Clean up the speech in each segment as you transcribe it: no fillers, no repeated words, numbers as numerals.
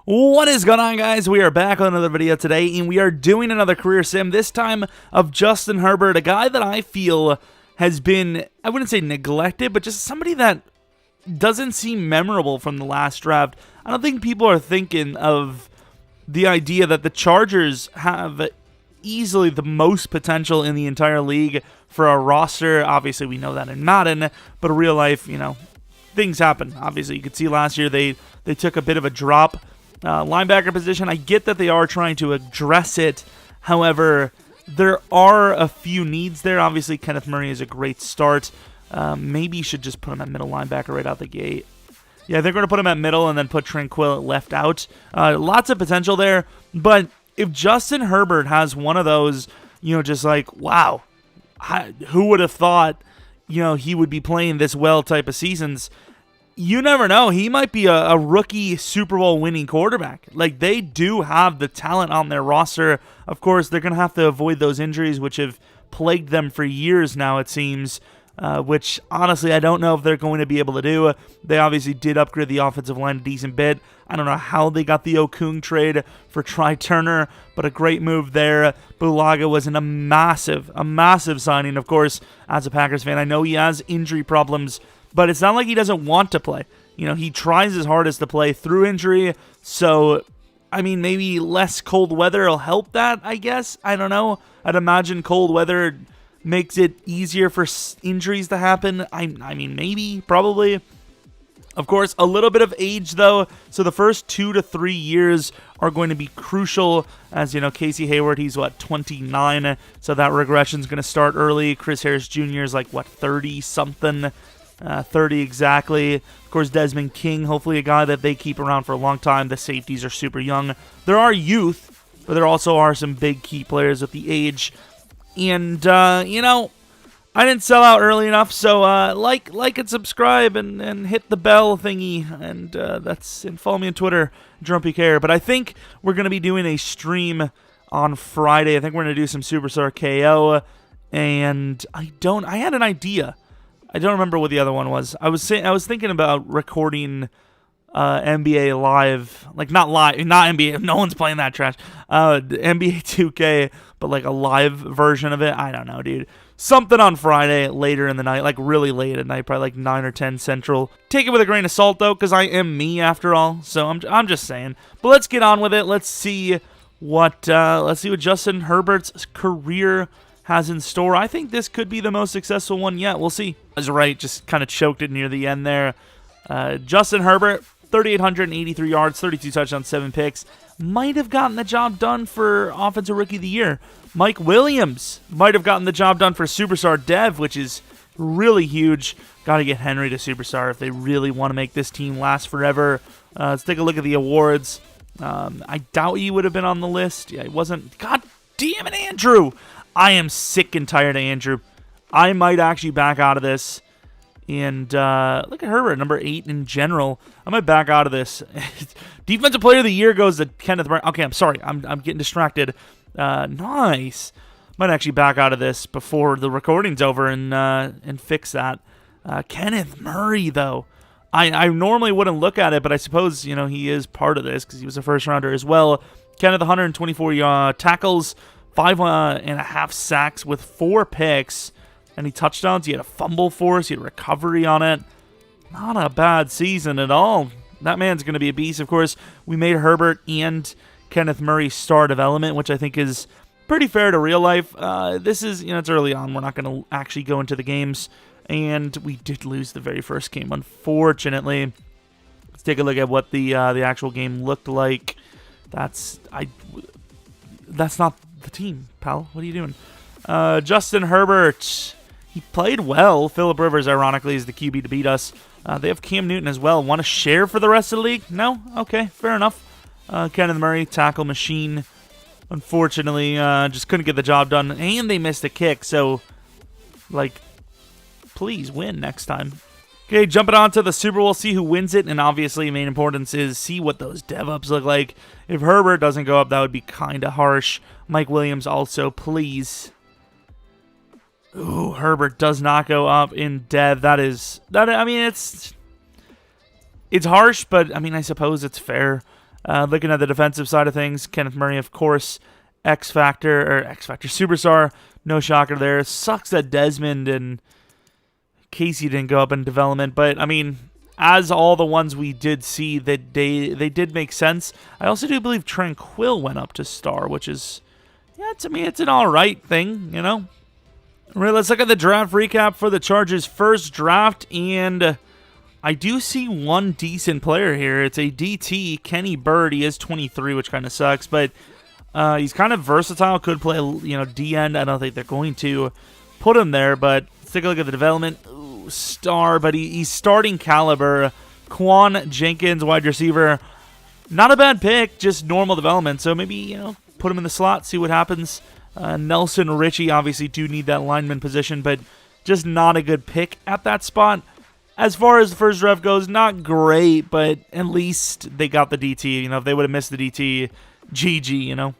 What is going on, guys? We are back on another video today, and we are doing another career sim, this time of Justin Herbert, a guy that I feel has been, I wouldn't say neglected, but just somebody that doesn't seem memorable from the last draft. I don't think people are thinking of the idea that the Chargers have easily the most potential in the entire league for a roster. Obviously, we know that in Madden, but in real life, you know, things happen. Obviously, you could see last year they took a bit of a drop. Linebacker position, I get that they are trying to address it. However, there are a few needs there. Obviously, Kenneth Murray is a great start. Maybe you should just put him at middle linebacker right out the gate. Yeah, they're going to put him at middle and then put Tranquill at left out. Lots of potential there. But if Justin Herbert has one of those, you know, just like, wow, who would have thought, you know, he would be playing this well type of seasons, you never know. He might be a rookie Super Bowl winning quarterback. Like, they do have the talent on their roster. Of course, they're going to have to avoid those injuries, which have plagued them for years now, it seems, which, honestly, I don't know if they're going to be able to do. They obviously did upgrade the offensive line a decent bit. I don't know how they got the Okung trade for Try Turner, but a great move there. Bulaga was a massive signing. Of course, as a Packers fan, I know he has injury problems, but it's not like he doesn't want to play. You know, he tries his hardest to play through injury. So, I mean, maybe less cold weather will help that, I guess. I don't know. I'd imagine cold weather makes it easier for injuries to happen. I mean, maybe, probably. Of course, a little bit of age, though. So the first 2 to 3 years are going to be crucial. As you know, Casey Hayward, he's, 29? So that regression's going to start early. Chris Harris Jr. is, 30-something? 30 exactly. Of course, Desmond King, hopefully a guy that they keep around for a long time. The safeties are super young. There are youth, but there also are some big key players with the age. And, you know, I didn't sell out early enough, so like and subscribe and hit the bell thingy, and follow me on Twitter, Jeromepkr. But I think we're going to be doing a stream on Friday. I think we're going to do some Superstar KO, and I had an idea. I don't remember what the other one was. I was thinking about recording NBA Live, not NBA. No one's playing that trash. NBA 2K, but a live version of it. I don't know, dude. Something on Friday later in the night, really late at night, probably 9 or 10 Central. Take it with a grain of salt though, because I am me after all. So I'm just saying. But let's get on with it. Let's see what Justin Herbert's career has in store. I think this could be the most successful one yet. We'll see. I was right, just kind of choked it near the end there. Justin Herbert, 3,883 yards, 32 touchdowns, 7 picks. Might have gotten the job done for Offensive Rookie of the Year. Mike Williams might have gotten the job done for Superstar Dev, which is really huge. Got to get Henry to Superstar if they really want to make this team last forever. Let's take a look at the awards. I doubt he would have been on the list. Yeah, he wasn't. God damn it, Andrew. I am sick and tired of Andrew. I might actually back out of this. And look at Herbert, number 8 in general. I might back out of this. Defensive Player of the Year goes to Kenneth Murray. Okay, I'm sorry. I'm getting distracted. Nice. Might actually back out of this before the recording's over and fix that. Kenneth Murray, though. I normally wouldn't look at it, but I suppose, you know, he is part of this because he was a first-rounder as well. Kenneth, 124 tackles, 5.5 sacks with 4 picks. Any touchdowns? He had a fumble force. He had a recovery on it. Not a bad season at all. That man's going to be a beast. Of course, we made Herbert and Kenneth Murray star development, which I think is pretty fair to real life. This is, you know, it's early on. We're not going to actually go into the games. And we did lose the very first game, unfortunately. Let's take a look at what the actual game looked like. That's not the team, pal. What are you doing? Justin Herbert. He played well. Phillip Rivers, ironically, is the QB to beat us. They have Cam Newton as well. Want to share for the rest of the league? No? Okay, fair enough. Kenneth Murray, tackle machine. Unfortunately, just couldn't get the job done. And they missed a kick, so, please win next time. Okay, jumping on to the Super Bowl, see who wins it. And obviously, main importance is see what those dev-ups look like. If Herbert doesn't go up, that would be kind of harsh. Mike Williams also, please. Ooh, Herbert does not go up in dev. I mean, it's harsh, but I mean, I suppose it's fair. Looking at the defensive side of things, Kenneth Murray, of course, X-Factor Superstar. No shocker there. Sucks that Desmond and Casey didn't go up in development, but I mean, as all the ones we did see, that they did make sense. I also do believe Tranquil went up to star, which is, yeah, to me, it's an all right thing, you know. All right, let's look at the draft recap for the Chargers' first draft, and I do see one decent player here. It's a DT, Kenny Bird. He is 23, which kind of sucks, but he's kind of versatile. Could play, you know, D-end. I don't think they're going to put him there, but let's take a look at the development. Star, but he's starting caliber. Quan Jenkins, wide receiver. Not a bad pick, just normal development. So maybe, you know, put him in the slot, see what happens. Nelson Ritchie, obviously do need that lineman position, but just not a good pick at that spot. As far as the first draft goes, not great, but at least they got the DT. You know, if they would have missed the DT, GG, you know.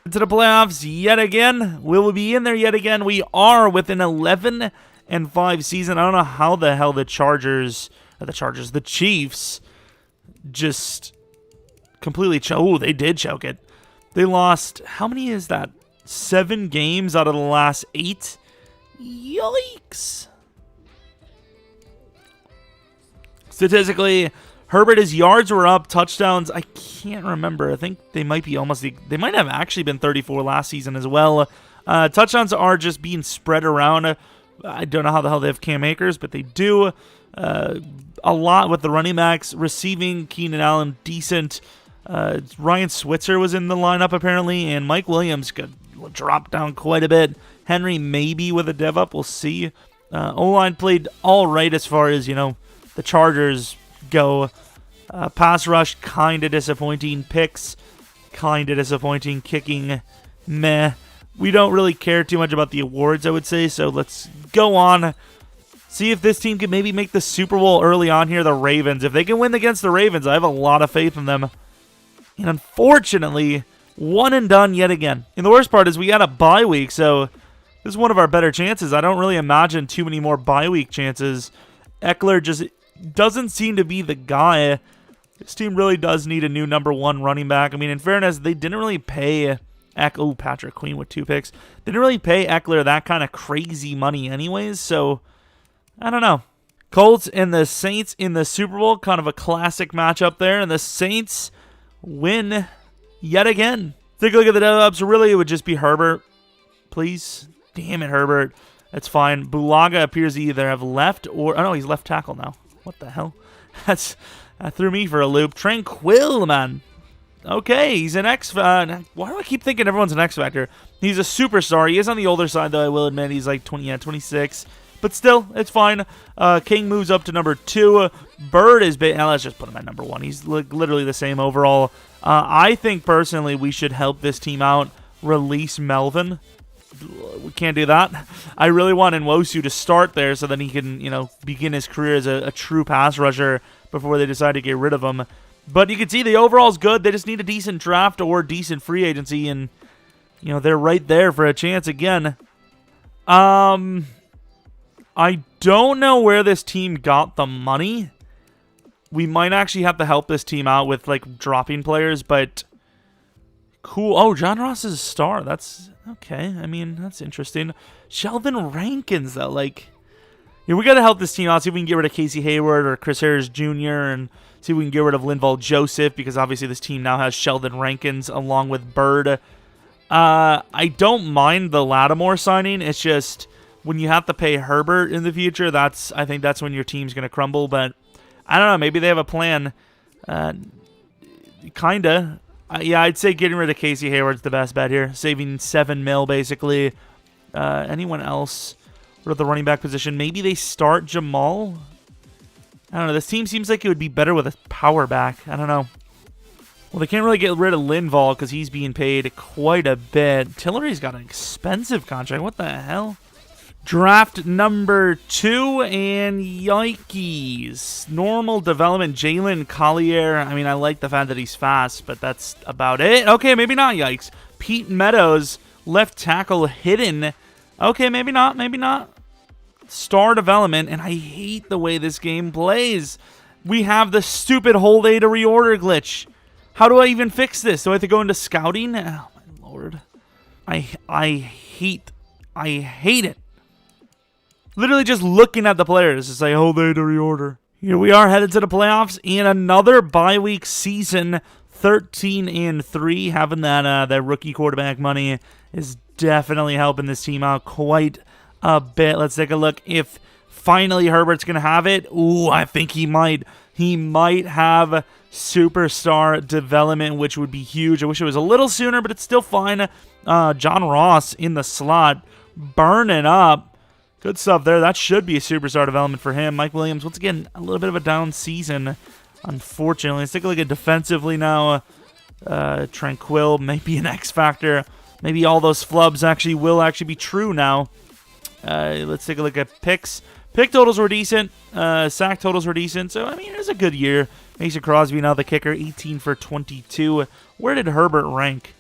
Into the playoffs yet again. Will we be in there yet again? We are with an 11-5 season. I don't know how the hell the Chiefs just completely they did choke it. They lost, how many is that? 7 games out of the last 8? Yikes. Statistically, Herbert, his yards were up, touchdowns, I can't remember. I think they might be they might have actually been 34 last season as well. Touchdowns are just being spread around. I don't know how the hell they have Cam Akers, but they do. A lot with the running backs. Receiving, Keenan Allen, decent. Ryan Switzer was in the lineup apparently, and Mike Williams got dropped down quite a bit. Henry maybe with a dev up, we'll see. O-line played all right as far as, you know, the Chargers go. Pass rush, kind of disappointing. Picks, kind of disappointing. Kicking, meh. We don't really care too much about the awards, I would say, so let's go on. See if this team can maybe make the Super Bowl early on here, the Ravens. If they can win against the Ravens, I have a lot of faith in them. And unfortunately, one and done yet again. And the worst part is we had a bye week, so this is one of our better chances. I don't really imagine too many more bye week chances. Eckler just doesn't seem to be the guy. This team really does need a new number 1 running back. I mean, in fairness, they didn't really pay Patrick Queen with 2 picks. They didn't really pay Eckler that kind of crazy money anyways, so I don't know. Colts and the Saints in the Super Bowl, kind of a classic matchup there, and the Saints win yet again. Take a look at the dev-ups. Really, it would just be Herbert. Please. Damn it, Herbert. That's fine. Bulaga appears to either have left or... Oh, no, he's left tackle now. What the hell? That threw me for a loop. Tranquil, man. Okay, he's an X... why do I keep thinking everyone's an X-Factor? He's a superstar. He is on the older side, though, I will admit. He's like 26. But still, it's fine. King moves up to number 2. Bird is... let's just put him at number 1. He's literally the same overall. I think, personally, we should help this team out. Release Melvin. We can't do that. I really want Nwosu to start there so then he can, you know, begin his career as a true pass rusher before they decide to get rid of him. But you can see the overall is good. They just need a decent draft or decent free agency, and, you know, they're right there for a chance again. I don't know where this team got the money. We might actually have to help this team out with, like, dropping players, but cool. Oh, John Ross is a star. That's okay. I mean, that's interesting. Sheldon Rankins, though, like, yeah, we got to help this team out. See if we can get rid of Casey Hayward or Chris Harris Jr. and see if we can get rid of Linval Joseph, because obviously this team now has Sheldon Rankins along with Bird. I don't mind the Lattimore signing. It's just when you have to pay Herbert in the future, I think that's when your team's going to crumble. But I don't know. Maybe they have a plan. Kinda. Yeah, I'd say getting rid of Casey Hayward's the best bet here. Saving $7 million, basically. Anyone else? What at the running back position? Maybe they start Jamal? I don't know. This team seems like it would be better with a power back. I don't know. Well, they can't really get rid of Linval because he's being paid quite a bit. Tillery's got an expensive contract. What the hell? Draft number 2, and yikes. Normal development, Jalen Collier. I mean, I like the fact that he's fast, but that's about it. Okay, maybe not yikes. Pete Meadows, left tackle, hidden. Okay, maybe not, maybe not. Star development, and I hate the way this game plays. We have the stupid hold A to reorder glitch. How do I even fix this? Do I have to go into scouting? Oh, my Lord. I hate it. Literally just looking at the players. It's like, oh, they had to reorder. Here we are headed to the playoffs in another bye week season. 13-3. Having that rookie quarterback money is definitely helping this team out quite a bit. Let's take a look if finally Herbert's going to have it. Ooh, I think he might. He might have superstar development, which would be huge. I wish it was a little sooner, but it's still fine. John Ross in the slot, burning up. Good stuff there. That should be a superstar development for him. Mike Williams, once again, a little bit of a down season, unfortunately. Let's take a look at defensively now. Tranquil, maybe an X factor. Maybe all those flubs will be true now. Let's take a look at picks. Pick totals were decent. Sack totals were decent. So, I mean, it was a good year. Mason Crosby, now the kicker, 18 for 22. Where did Herbert rank?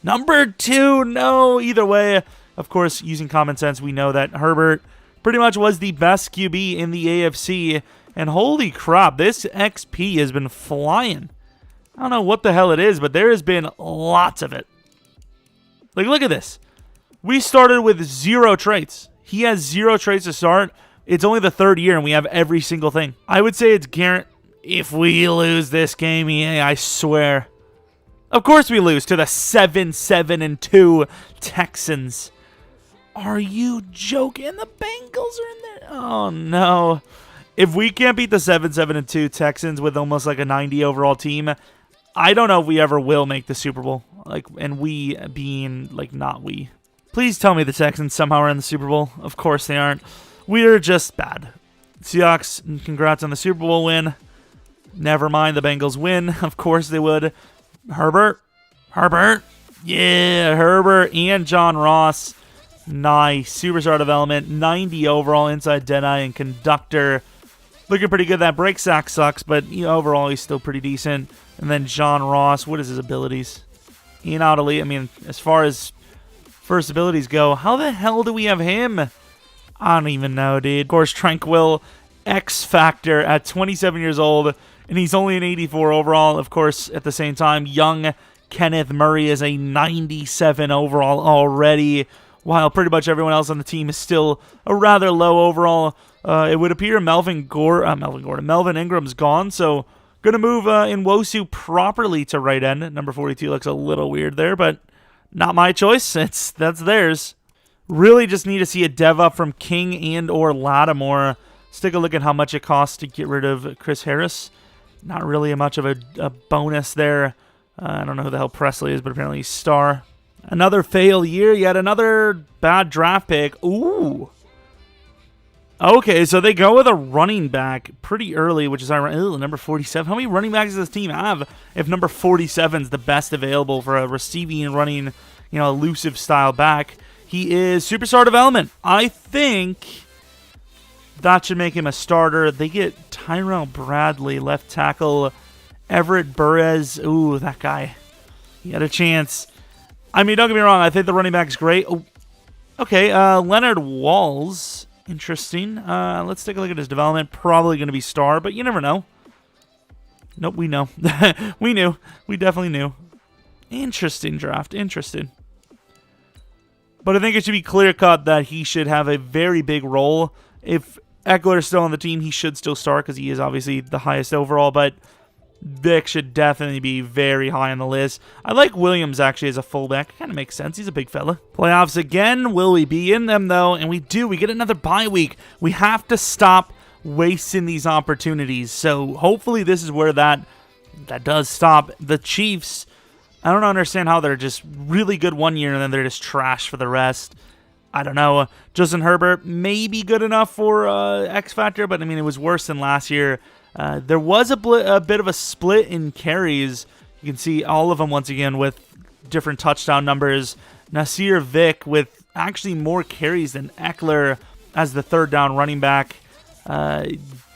Number 2. No, either way. Of course, using common sense, we know that Herbert pretty much was the best QB in the AFC. And holy crap, this XP has been flying. I don't know what the hell it is, but there has been lots of it. Like, look at this. We started with 0 traits. He has 0 traits to start. It's only the 3rd year, and we have every single thing. I would say it's guaranteed. If we lose this game, EA, I swear. Of course we lose to the 7-2 Texans. Are you joking? The Bengals are in there. Oh, no. If we can't beat the 7-2 Texans with almost like a 90 overall team, I don't know if we ever will make the Super Bowl. Like, and we being, like, not we. Please tell me the Texans somehow are in the Super Bowl. Of course they aren't. We're just bad. Seahawks, congrats on the Super Bowl win. Never mind, the Bengals win. Of course they would. Herbert. Yeah, Herbert and John Ross. Nice. Superstar development. 90 overall inside Deadeye and conductor. Looking pretty good. That break sack sucks, but overall he's still pretty decent. And then John Ross. What is his abilities? In out elite. I mean, as far as first abilities go, how the hell do we have him? I don't even know, dude. Of course, Tranquil, X Factor at 27 years old, and he's only an 84 overall. Of course, at the same time, young Kenneth Murray is a 97 overall already, while pretty much everyone else on the team is still a rather low overall. It would appear Melvin Ingram's gone, so going to move Nwosu properly to right end. Number 42 looks a little weird there, but not my choice. That's theirs. Really just need to see a dev up from King and or Lattimore. Let's take a look at how much it costs to get rid of Chris Harris. Not really much of a bonus there. I don't know who the hell Presley is, but apparently he's star. Another fail year, yet another bad draft pick. Ooh. Okay, so they go with a running back pretty early, which is number 47. How many running backs does this team have if number 47 is the best available for a receiving and running, elusive style back? He is superstar development. I think that should make him a starter. They get Tyrell Bradley, left tackle. Everett Burres. Ooh, that guy. He had a chance. I mean, don't get me wrong. I think the running back is great. Oh, okay, Leonard Walls. Interesting. Let's take a look at his development. Probably going to be star, but you never know. Nope, we know. We knew. We definitely knew. Interesting draft. Interesting. But I think it should be clear-cut that he should have a very big role. If Eckler is still on the team, he should still start because he is obviously the highest overall, but Vic should definitely be very high on the list. I like Williams, actually, as a fullback. Kind of makes sense. He's a big fella. Playoffs again. Will we be in them, though? And we do. We get another bye week. We have to stop wasting these opportunities. So hopefully this is where that does stop. The Chiefs, I don't understand how they're just really good one year and then they're just trash for the rest. I don't know. Justin Herbert may be good enough for X Factor, but I mean, it was worse than last year. There was a bit of a split in carries. You can see all of them once again with different touchdown numbers. Nasir Vick with actually more carries than Eckler as the third down running back.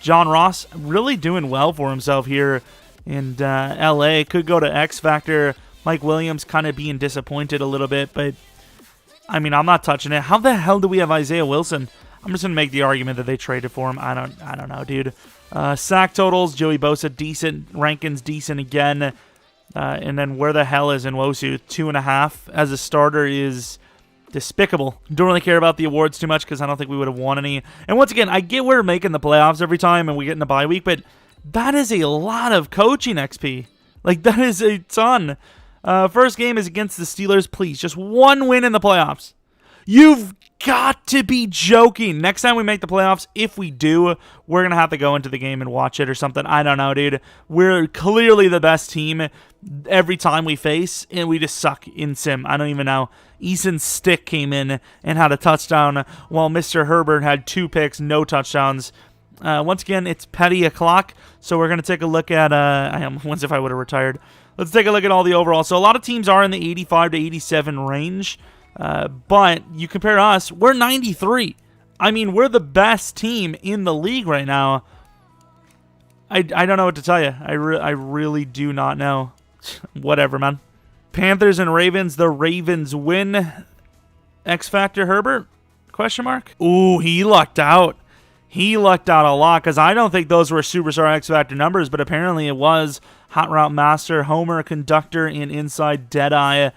John Ross really doing well for himself here in LA. Could go to X Factor. Mike Williams kind of being disappointed a little bit, but I mean, I'm not touching it. How the hell do we have Isaiah Wilson? I'm just gonna make the argument that they traded for him. I don't know, dude. Sack totals, Joey Bosa decent, Rankin's decent again. And then where the hell is Nwosu? 2.5 as a starter is despicable. Don't really care about the awards too much because I don't think we would have won any. And once again, I get we're making the playoffs every time and we get in the bye week, but that is a lot of coaching XP. Like, that is a ton. First game is against the Steelers. Please, just one win in the playoffs. You've got to be joking. Next time we make the playoffs, if we do, we're going to have to go into the game and watch it or something. I don't know, dude. We're clearly the best team every time we face, and we just suck in sim. I don't even know. Eason Stick came in and had a touchdown, while Mr. Herbert had 2 picks, no touchdowns. Once again, it's petty o'clock, so we're going to take a look at, I almost if I would have retired. Let's take a look at all the overall. So a lot of teams are in the 85 to 87 range. But you compare us, we're 93. I mean, we're the best team in the league right now. I don't know what to tell you. I really do not know. Whatever, man. Panthers and Ravens. The Ravens win. X Factor Herbert? Question mark? Ooh, he lucked out. He lucked out a lot because I don't think those were Superstar X Factor numbers, but apparently it was. Hot Route Master, Homer, Conductor, and Inside Deadeye.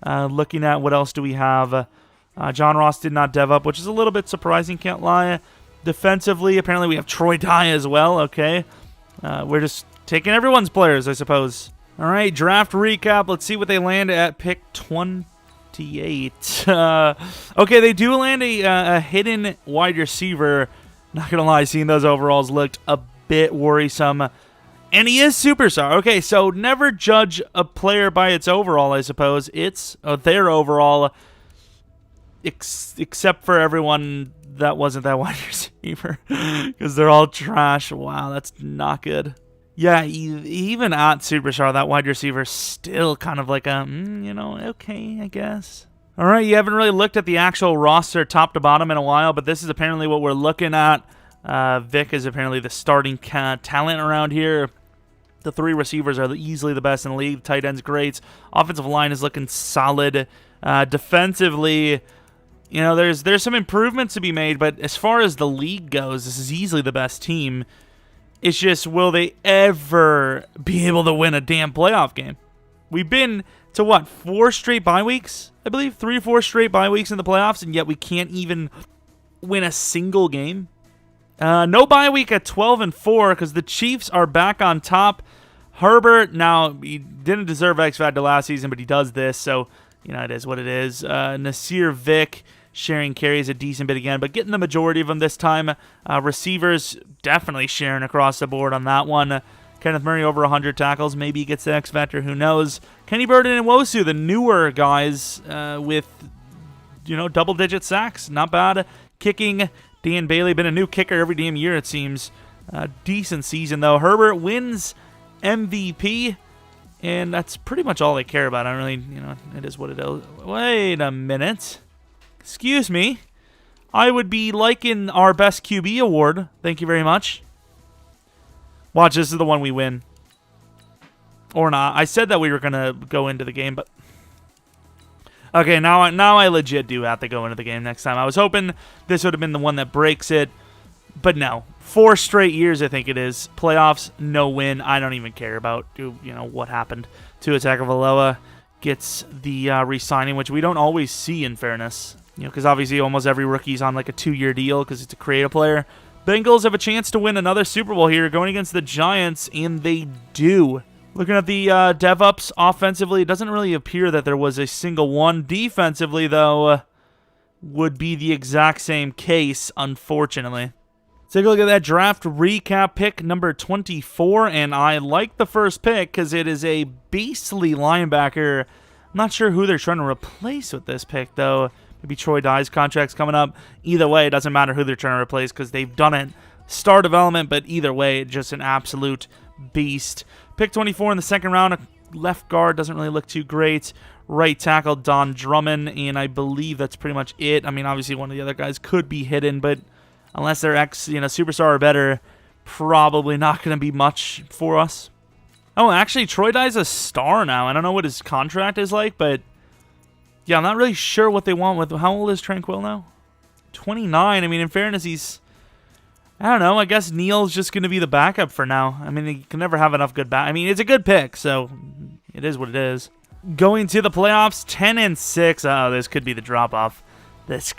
Looking at what else do we have? John Ross did not dev up, which is a little bit surprising, can't lie. Defensively, apparently we have Troy Dye as well, okay. We're just taking everyone's players, I suppose. All right, draft recap. Let's see what they land at pick 28. Okay, they do land a hidden wide receiver. Not going to lie, seeing those overalls looked a bit worrisome. And he is Superstar. Okay, so never judge a player by its overall, I suppose. It's their overall, except for everyone that wasn't that wide receiver. Because they're all trash. Wow, that's not good. Yeah, even at Superstar, that wide receiver is still kind of like a, okay, I guess. All right, you haven't really looked at the actual roster top to bottom in a while, but this is apparently what we're looking at. Vic is apparently the starting talent around here. The 3 receivers are easily the best in the league. Tight end's great. Offensive line is looking solid. Defensively, there's some improvements to be made, but as far as the league goes, this is easily the best team. It's just, will they ever be able to win a damn playoff game? We've been to, 4 straight bye weeks? I believe 3 or 4 straight bye weeks in the playoffs, and yet we can't even win a single game. No bye week at 12-4 because the Chiefs are back on top. Herbert, now, he didn't deserve X Factor last season, but he does this, so, it is what it is. Nasir Vic sharing carries a decent bit again, but getting the majority of them this time. Receivers definitely sharing across the board on that one. Kenneth Murray over 100 tackles. Maybe he gets the X Factor, who knows. Kenny Burden and Nwosu, the newer guys with, double-digit sacks. Not bad. Kicking, Dan Bailey, been a new kicker every damn year, it seems. Decent season, though. Herbert wins MVP, and that's pretty much all I care about. I don't really, it is what it is. Wait a minute. Excuse me. I would be liking our Best QB award. Thank you very much. Watch, this is the one we win. Or not. I said that we were going to go into the game, but... Okay, now I legit do have to go into the game next time. I was hoping this would have been the one that breaks it, but no. 4 straight years, I think it is. Playoffs, no win. I don't even care about what happened to Tagovailoa. Gets the re-signing, which we don't always see, in fairness. Because obviously almost every rookie's on like a 2-year deal because it's a creative player. Bengals have a chance to win another Super Bowl here, going against the Giants, and they do. Looking at the dev-ups offensively, it doesn't really appear that there was a single one. Defensively, though, would be the exact same case, unfortunately. Take a look at that draft recap pick number 24, and I like the first pick because it is a beastly linebacker. I'm not sure who they're trying to replace with this pick, though. Maybe Troy Dye's contract's coming up. Either way, it doesn't matter who they're trying to replace because they've done it. Star development, but either way, just an absolute beast. Pick 24 in the second round. Left guard doesn't really look too great. Right tackle, Don Drummond, and I believe that's pretty much it. I mean, obviously one of the other guys could be hidden, but unless they're superstar or better, probably not going to be much for us. Oh, actually, Troy Dye's a star now. I don't know what his contract is like, but yeah, I'm not really sure what they want with. How old is Tranquil now? 29. I mean, in fairness, he's... I don't know. I guess Neal's just going to be the backup for now. I mean, he can never have enough good back. I mean, it's a good pick, so It is what it is. Going to the playoffs, 10-6. Oh, this could be the drop-off. This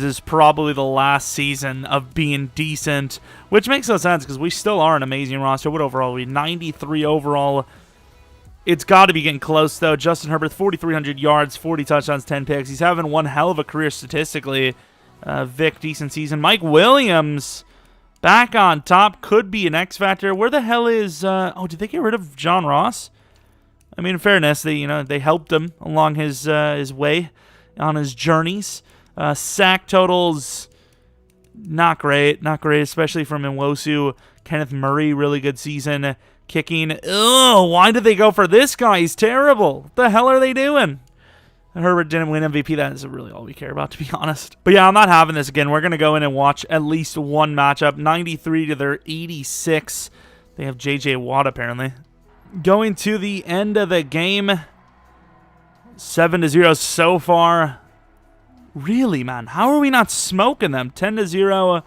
is probably the last season of being decent, which makes no sense because we still are an amazing roster. What overall are we? 93 overall. It's got to be getting close, though. Justin Herbert, 4,300 yards, 40 touchdowns, 10 picks. He's having one hell of a career statistically. Vic, decent season. Mike Williams, back on top. Could be an X factor. Where the hell is... oh, did they get rid of John Ross? I mean, in fairness, they helped him along his way on his journeys. Sack totals, not great, especially from Nwosu. Kenneth Murray, really good season. Kicking, why did they go for this guy? He's terrible. What the hell are they doing? Herbert didn't win MVP. That is really all we care about, to be honest. But yeah, I'm not having this again. We're going to go in and watch at least one matchup. 93 to their 86. They have J.J. Watt, apparently. Going to the end of the game. 7-0 so far. Really, man? How are we not smoking them? 10-0.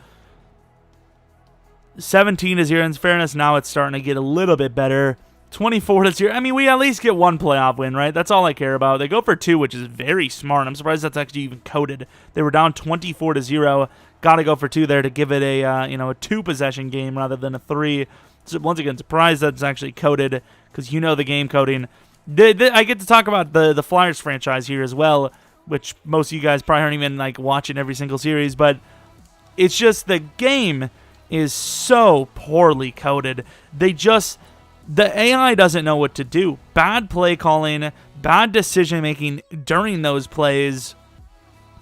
17-0. In fairness, now it's starting to get a little bit better. 24-0. I mean, we at least get one playoff win, right? That's all I care about. They go for 2, which is very smart. I'm surprised that's actually even coded. They were down 24-0. Got to go for 2 there to give it a a 2-possession game rather than a 3. So once again, surprised that's actually coded because the game coding. I get to talk about the Flyers franchise here as well, which most of you guys probably aren't even watching every single series, but it's just the game is so poorly coded. The AI doesn't know what to do. Bad play calling, bad decision making during those plays.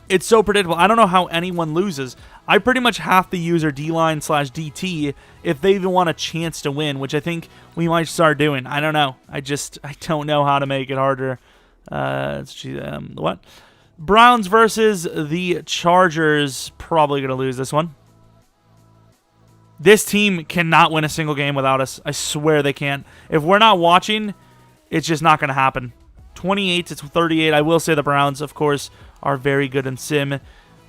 It's so predictable. I don't know how anyone loses. I pretty much have to use our D-line/DT if they even want a chance to win, which I think we might start doing. I don't know. I don't know how to make it harder. What? Browns versus the Chargers. Probably going to lose this one. This team cannot win a single game without us. I swear they can't. If we're not watching, it's just not going to happen. 28-38. I will say the Browns, of course, are very good in sim.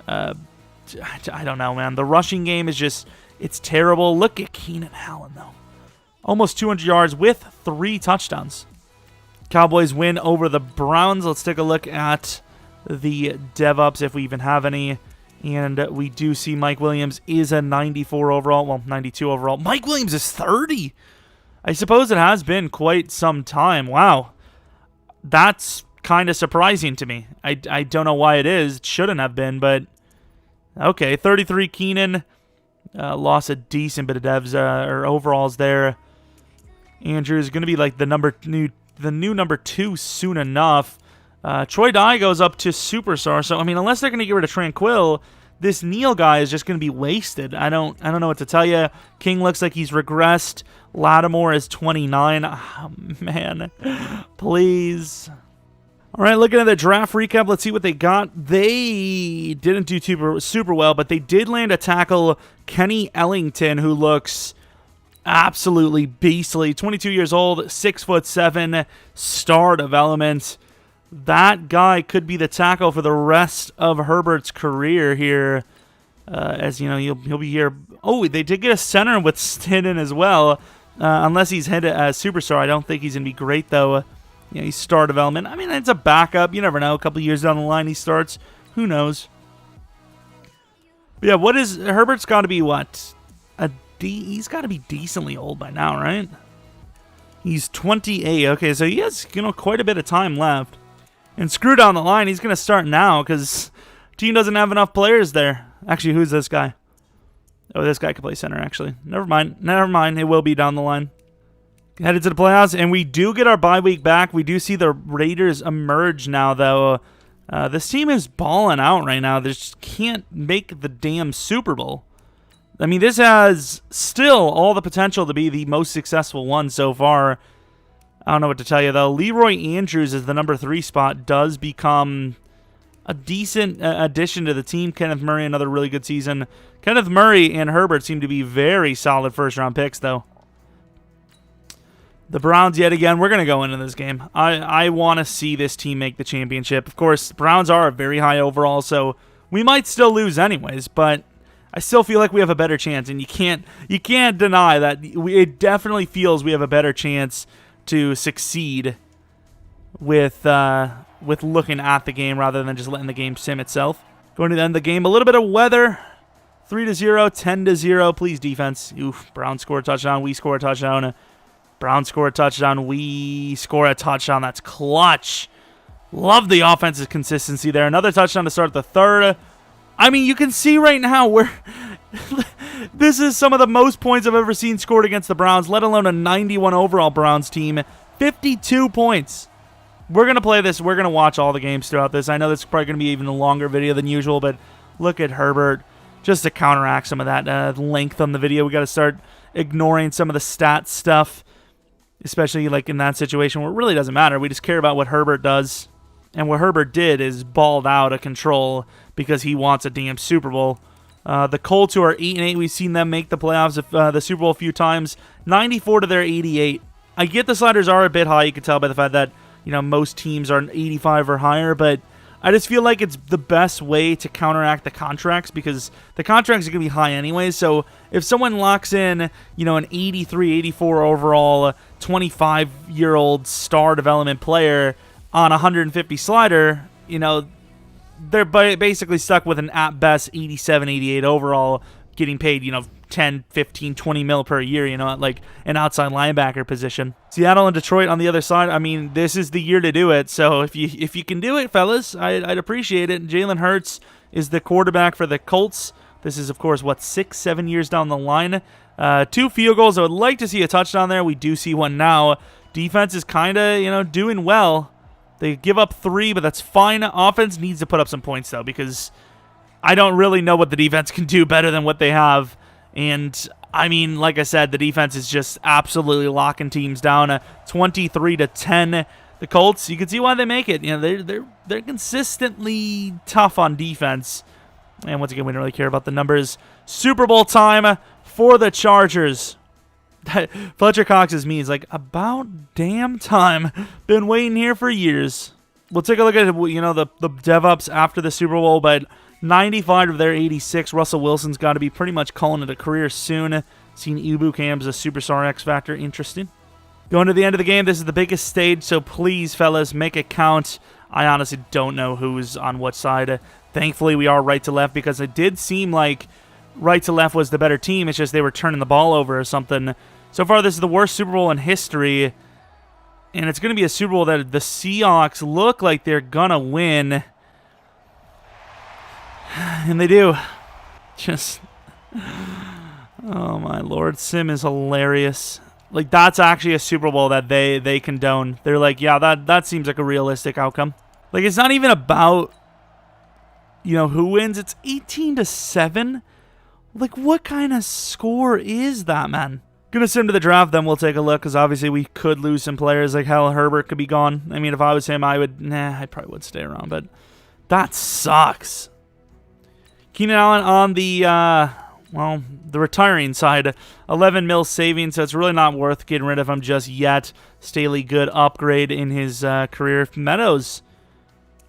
I don't know, man. The rushing game is just, it's terrible. Look at Keenan Allen, though. Almost 200 yards with 3 touchdowns. Cowboys win over the Browns. Let's take a look at the dev-ups, if we even have any. And we do see Mike Williams is a 94 overall. Well, 92 overall. Mike Williams is 30. I suppose it has been quite some time. Wow. That's kind of surprising to me. I don't know why it is. It shouldn't have been, but okay. 33 Keenan. Lost a decent bit of devs or overalls there. Andrew is going to be like the new number 2 soon enough. Troy Dye goes up to Superstar. So, I mean, unless they're going to get rid of Tranquil, this Neal guy is just going to be wasted. I don't know what to tell you. King looks like he's regressed. Lattimore is 29. Oh, man. Please. All right, looking at the draft recap, let's see what they got. They didn't do super well, but they did land a tackle, Kenny Ellington, who looks absolutely beastly. 22 years old, 6'7", star development. That guy could be the tackle for the rest of Herbert's career here. As you know, he'll be here. Oh, they did get a center with Stinnon as well. Unless he's headed as Superstar, I don't think he's going to be great, though. He's star development. I mean, it's a backup. You never know. A couple years down the line, he starts. Who knows? But yeah, Herbert's got to be what? He's got to be decently old by now, right? He's 28. Okay, so he has quite a bit of time left. And screw down the line, he's going to start now because team doesn't have enough players there. Actually, who's this guy? Oh, this guy could play center, actually. Never mind. It will be down the line. Headed to the playoffs, and we do get our bye week back. We do see the Raiders emerge now, though. This team is balling out right now. They just can't make the damn Super Bowl. I mean, this has still all the potential to be the most successful one so far. I don't know what to tell you, though. Leroy Andrews is the number 3 spot. Does become a decent addition to the team. Kenneth Murray, another really good season. Kenneth Murray and Herbert seem to be very solid first-round picks, though. The Browns, yet again, we're going to go into this game. I want to see this team make the championship. Of course, the Browns are a very high overall, so we might still lose anyways, but I still feel like we have a better chance, and you can't deny that it definitely feels we have a better chance to succeed with looking at the game rather than just letting the game sim itself. Going to the end of the game, a little bit of weather. 3-0, 10-0. Please, defense. Oof, Brown score a touchdown. We score a touchdown. Brown score a touchdown. We score a touchdown. That's clutch. Love the offensive consistency there. Another touchdown to start the third. I mean, you can see right now where this is some of the most points I've ever seen scored against the Browns, let alone a 91 overall Browns team. 52 points. We're going to play this. We're going to watch all the games throughout this. I know this is probably going to be even a longer video than usual, but look at Herbert. Just to counteract some of that length on the video, we got to start ignoring some of the stat stuff, especially like in that situation where it really doesn't matter. We just care about what Herbert does. And what Herbert did is balled out of control because he wants a damn Super Bowl. The Colts, who are 8-8, we've seen them make the playoffs, the Super Bowl a few times. 94 to their 88. I get the sliders are a bit high. You can tell by the fact that most teams are 85 or higher, but I just feel like it's the best way to counteract the contracts because the contracts are going to be high anyways. So if someone locks in, an 83, 84 overall, 25-year-old star development player on 150 slider, they're basically stuck with an at best 87, 88 overall, getting paid, 10, 15, 20 mil per year, at like an outside linebacker position. Seattle and Detroit on the other side, I mean, this is the year to do it. So if you can do it, fellas, I'd appreciate it. Jalen Hurts is the quarterback for the Colts. This is, of course, 6-7 years down the line. 2 field goals. I would like to see a touchdown there. We do see one now. Defense is kind of, doing well. They give up 3, but that's fine. Offense needs to put up some points, though, because I don't really know what the defense can do better than what they have. And, I mean, like I said, the defense is just absolutely locking teams down. 23-10. The Colts, you can see why they make it. They're consistently tough on defense. And once again, we don't really care about the numbers. Super Bowl time for the Chargers. Fletcher Cox's me is like, about damn time. Been waiting here for years. We'll take a look at the dev-ups after the Super Bowl, but 95 of their 86. Russell Wilson's got to be pretty much calling it a career soon. Seeing Ibu Cam's a superstar X Factor. Interesting. Going to the end of the game, this is the biggest stage, so please, fellas, make it count. I honestly don't know who's on what side. Thankfully, we are right to left because it did seem like right to left was the better team. It's just they were turning the ball over or something. So far, this is the worst Super Bowl in history. And it's going to be a Super Bowl that the Seahawks look like they're going to win. And they do. Just, oh my Lord. Sim is hilarious. Like, that's actually a Super Bowl that they condone. They're like, yeah, that seems like a realistic outcome. Like, it's not even about, who wins. It's 18-7. Like, what kind of score is that, man? Gonna sim to the draft, then we'll take a look, because obviously we could lose some players. Like, hell, Herbert could be gone. I mean, if I was him, I probably would stay around, but that sucks. Keenan Allen on the retiring side. 11 mil savings, so it's really not worth getting rid of him just yet. Staley, good upgrade in his career. Meadows,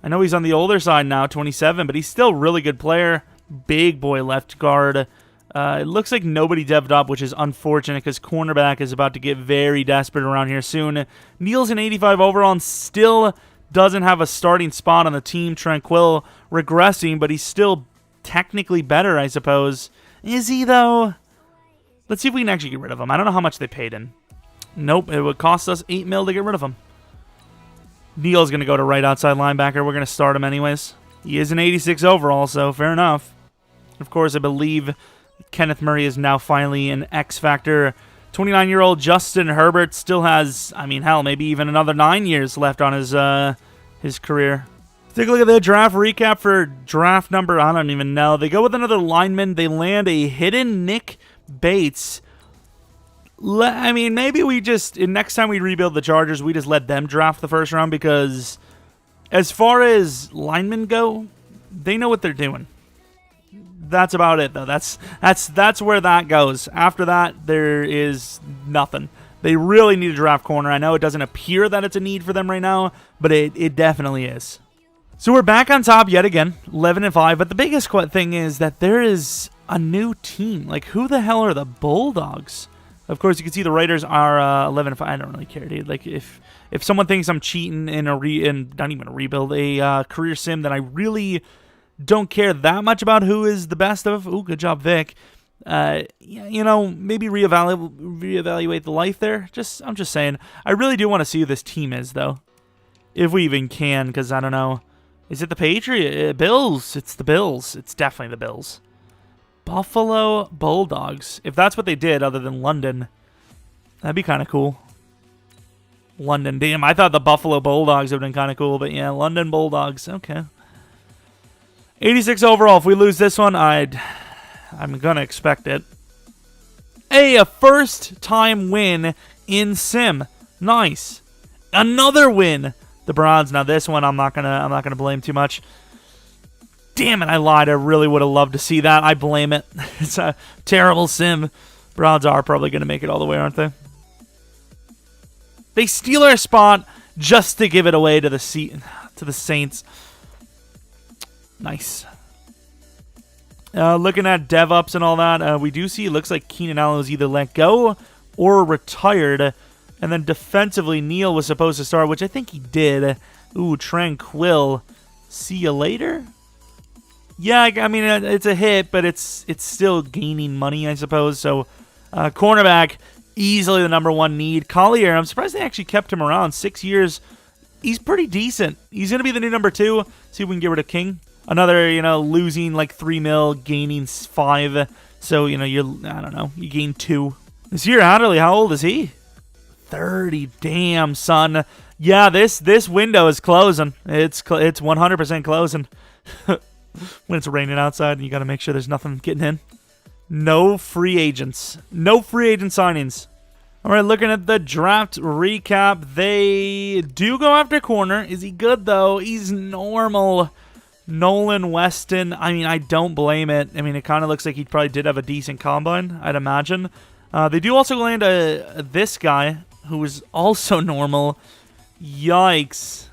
I know he's on the older side now, 27, but he's still a really good player. Big boy left guard. It looks like nobody dev'd up, which is unfortunate because cornerback is about to get very desperate around here soon. Neal's an 85 overall and still doesn't have a starting spot on the team. Tranquil regressing, but he's still technically better, I suppose. Is he, though? Let's see if we can actually get rid of him. I don't know how much they paid him. Nope, it would cost us 8 mil to get rid of him. Neal's going to go to right outside linebacker. We're going to start him anyways. He is an 86 overall, so fair enough. Of course, I believe Kenneth Murray is now finally an X Factor. 29-year-old Justin Herbert still has, I mean, hell, maybe even another 9 years left on his career. Take a look at the draft recap for draft number, I don't even know. They go with another lineman. They land a hidden Nick Bates. I mean, maybe we just, next time we rebuild the Chargers, we just let them draft the first round because as far as linemen go, they know what they're doing. That's about it, though. That's where that goes. After that, there is nothing. They really need a draft corner. I know it doesn't appear that it's a need for them right now, but it definitely is. So we're back on top yet again, 11-5. But the biggest thing is that there is a new team. Like, who the hell are the Bulldogs? Of course, you can see the Raiders are 11-5. I don't really care, dude. Like, if someone thinks I'm cheating in not even a rebuild, a career sim, then I really don't care that much about who is the best of. Ooh, good job, Vic. You know, maybe reevaluate the life there. I'm just saying. I really do want to see who this team is, though. If we even can, because I don't know. Is it the Bills? It's the Bills. It's definitely the Bills. Buffalo Bulldogs. If that's what they did, other than London, that'd be kind of cool. London. Damn, I thought the Buffalo Bulldogs would have been kind of cool, but yeah, London Bulldogs. Okay. 86 overall. If we lose this one, I'm going to expect it. Hey, a first-time win in Sim. Nice. Another win. The Browns. Now this one, I'm not gonna blame too much. Damn it, I lied. I really would have loved to see that. I blame it. It's a terrible sim. Browns are probably gonna make it all the way, aren't they? They steal our spot just to give it away to the Saints. Nice. Looking at DevUps and all that, we do see it looks like Keenan Allen was either let go or retired. And then defensively, Neal was supposed to start, which I think he did. Ooh, Tranquil. See you later? Yeah, I mean, it's a hit, but it's still gaining money, I suppose. So, cornerback, easily the #1 need. Collier, I'm surprised they actually kept him around. 6 years. He's pretty decent. He's going to be the new #2. See if we can get rid of King. Another, losing like 3 mil, gaining 5. So, I don't know, you gain 2. This year, Adderley, how old is he? 30. Damn, son. Yeah, this window is closing. It's 100% closing. When it's raining outside and you got to make sure there's nothing getting in. No free agents. No free agent signings. All right, looking at the draft recap. They do go after corner. Is he good, though? He's normal. Nolan Weston. I mean, I don't blame it. I mean, it kind of looks like he probably did have a decent combine, I'd imagine. They do also land this guy, who is also normal. Yikes.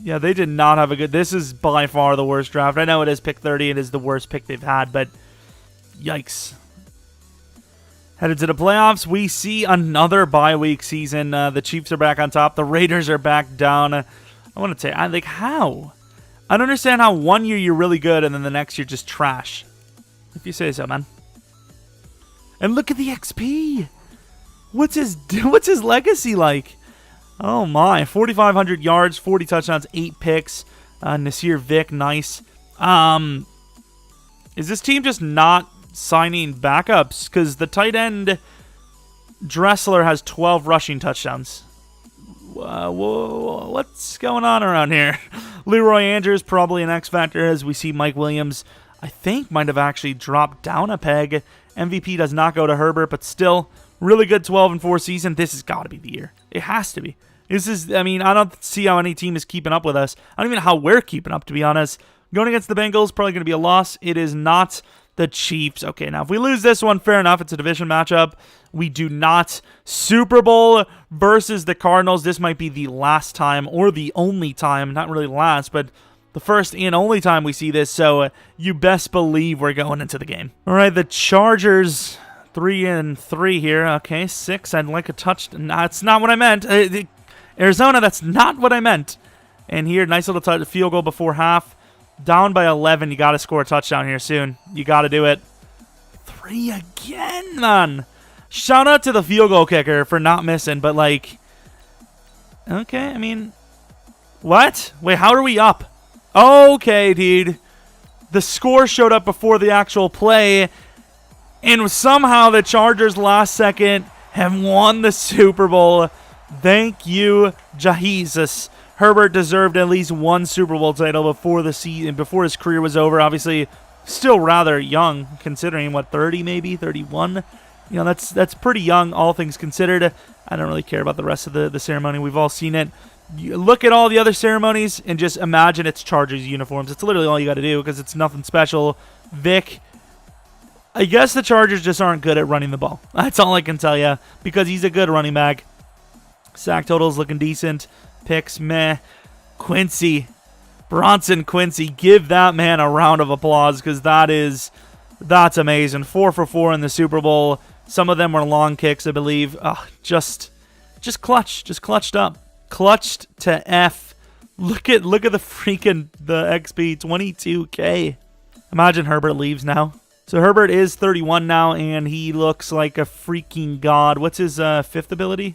Yeah, they did not have a good... This is by far the worst draft. I know it is pick 30. It is the worst pick they've had, but yikes. Headed to the playoffs, we see another bye-week season. The Chiefs are back on top. The Raiders are back down. I want to say, how? I don't understand how 1 year you're really good and then the next year just trash. If you say so, man. And look at the XP. What's his legacy like? Oh my, 4,500 yards, 40 touchdowns, 8 picks. Nasir Vick, nice. Is this team just not signing backups? Because the tight end Dressler has 12 rushing touchdowns. Whoa, what's going on around here? Leroy Andrews, probably an X factor, as we see Mike Williams, I think, might have actually dropped down a peg. MVP does not go to Herbert, but still, really good 12-4 season. This has got to be the year. It has to be. I mean, I don't see how any team is keeping up with us. I don't even know how we're keeping up, to be honest. Going against the Bengals, probably going to be a loss. It is not the Chiefs. Okay, now if we lose this one, fair enough. It's a division matchup. We do not. Super Bowl versus the Cardinals. This might be the last time, or the only time. Not really last, but the first and only time we see this. So you best believe we're going into the game. All right, the Chargers, 3-3 here. Okay, 6. I'd like a touchdown. That's not what I meant. Arizona, that's not what I meant. And here, nice little field goal before half. Down by 11. You got to score a touchdown here soon. You got to do it. 3 again, man. Shout out to the field goal kicker for not missing, but like, okay, I mean, what? Wait, how are we up? Okay, dude. The score showed up before the actual play, and somehow the Chargers last second have won the Super Bowl. Thank you, Jesus. Herbert deserved at least one Super Bowl title before the season, before his career was over. Obviously, still rather young, considering, what, 30 maybe, 31. You know, that's pretty young, all things considered. I don't really care about the rest of the ceremony. We've all seen it. You look at all the other ceremonies and just imagine it's Chargers uniforms. It's literally all you got to do because it's nothing special. Vic, I guess the Chargers just aren't good at running the ball. That's all I can tell you, because he's a good running back. Sack totals looking decent. Picks, meh. Quincy. Bronson Quincy. Give that man a round of applause, because that's amazing. 4 for 4 in the Super Bowl. Some of them were long kicks, I believe. Just clutched up. Clutched to F. Look at the freaking the XP, 22K. Imagine Herbert leaves now. So Herbert is 31 now, and he looks like a freaking god. What's his fifth ability?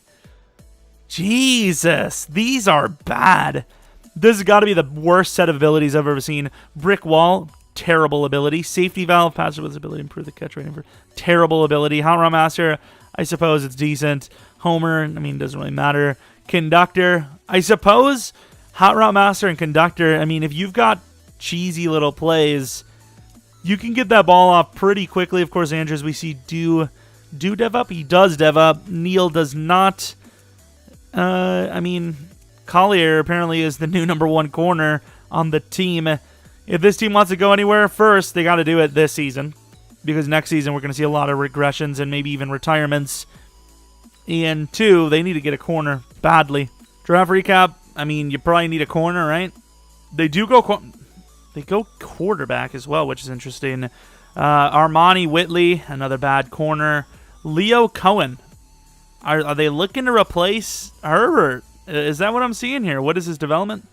Jesus, these are bad. This has got to be the worst set of abilities I've ever seen. Brick Wall, terrible ability. Safety Valve, passive with ability, improve the catch rate. Terrible ability. Hot Rod Master, I suppose it's decent. Homer, I mean, doesn't really matter. Conductor, I suppose. Hot Rod Master and Conductor, I mean, if you've got cheesy little plays, you can get that ball off pretty quickly. Of course, Andrews, we see, do dev up. He does dev up. Neil does not. I mean, Collier apparently is the new #1 corner on the team. If this team wants to go anywhere, first, they got to do it this season. Because next season, we're going to see a lot of regressions and maybe even retirements. And 2, they need to get a corner badly. Draft recap, I mean, you probably need a corner, right? They do go quarterback as well, which is interesting. Armani Whitley, another bad corner. Leo Cohen. Are they looking to replace Herbert? Is that what I'm seeing here? What is his development?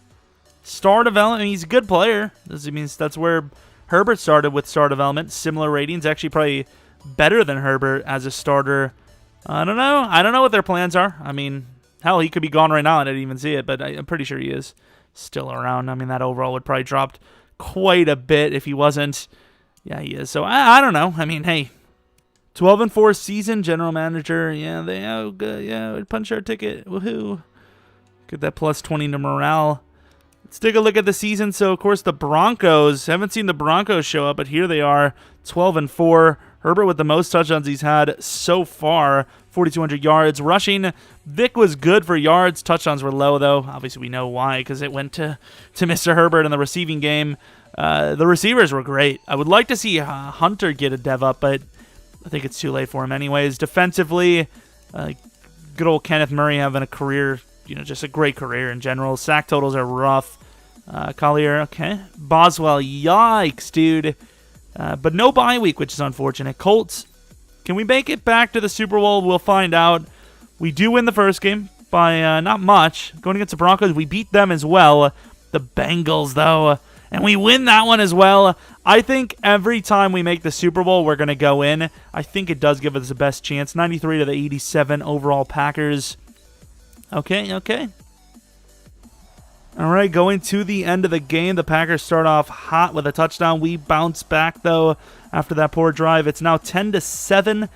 Star development. I mean, he's a good player. This means that's where Herbert started with star development. Similar ratings. Actually, probably better than Herbert as a starter. I don't know. I don't know what their plans are. I mean, hell, he could be gone right now. I didn't even see it, but I'm pretty sure he is still around. I mean, that overall would probably drop quite a bit if he wasn't. Yeah, he is. So I don't know. I mean, hey, 12-4 season, general manager. Yeah, we'd punch our ticket. Woohoo! Get that plus 20 to morale. Let's take a look at the season. So, of course, the Broncos. Haven't seen the Broncos show up, but here they are, 12-4. Herbert with the most touchdowns he's had so far, 4,200 yards. Rushing, Vic was good for yards. Touchdowns were low, though. Obviously, we know why, because it went to Mr. Herbert in the receiving game. The receivers were great. I would like to see Hunter get a dev up, but I think it's too late for him anyways. Defensively, good old Kenneth Murray having a career, just a great career in general. Sack totals are rough. Collier, okay. Boswell, yikes, dude. But no bye week, which is unfortunate. Colts, can we make it back to the Super Bowl? We'll find out. We do win the first game by not much. Going against the Broncos, we beat them as well. The Bengals, though, and we win that one as well. I think every time we make the Super Bowl, we're going to go in. I think it does give us the best chance. 93 to the 87 overall Packers. Okay. All right, going to the end of the game. The Packers start off hot with a touchdown. We bounce back, though, after that poor drive. It's now 10-7,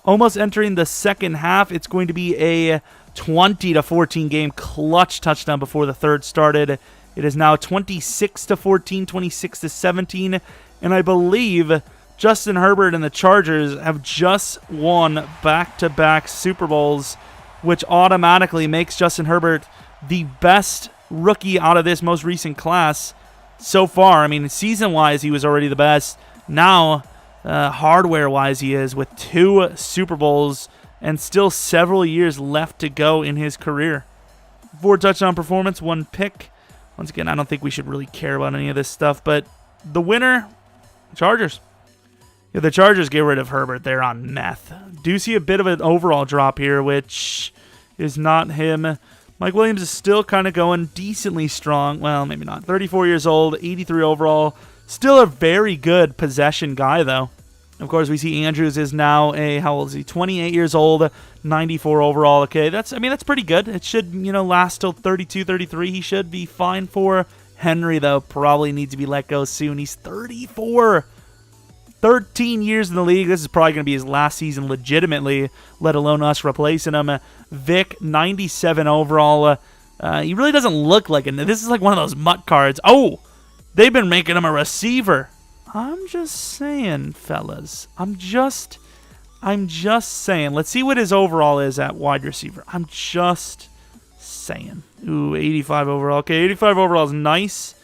almost entering the second half. It's going to be a 20-14 game, clutch touchdown before the third started. It is now 26-14, 26-17, and I believe Justin Herbert and the Chargers have just won back-to-back Super Bowls, which automatically makes Justin Herbert the best rookie out of this most recent class so far. I mean, season-wise, he was already the best. Now, hardware-wise, he is with 2 Super Bowls and still several years left to go in his career. 4 touchdown performance, 1 pick. Once again, I don't think we should really care about any of this stuff, but the winner, Chargers. If the Chargers get rid of Herbert, they're on meth. Do see a bit of an overall drop here, which is not him. Mike Williams is still kind of going decently strong. Well, maybe not. 34 years old, 83 overall. Still a very good possession guy, though. Of course, we see Andrews is now how old is he? 28 years old, 94 overall. Okay, that's pretty good. It should, last till 32, 33. He should be fine for. Henry, though, probably needs to be let go soon. He's 34. 13 years in the league. This is probably going to be his last season legitimately, let alone us replacing him. Vic, 97 overall. He really doesn't look like it. This is like one of those mutt cards. Oh, they've been making him a receiver. I'm just saying, fellas. I'm just saying. Let's see what his overall is at wide receiver. I'm just saying. Ooh, 85 overall. Okay, 85 overall is nice.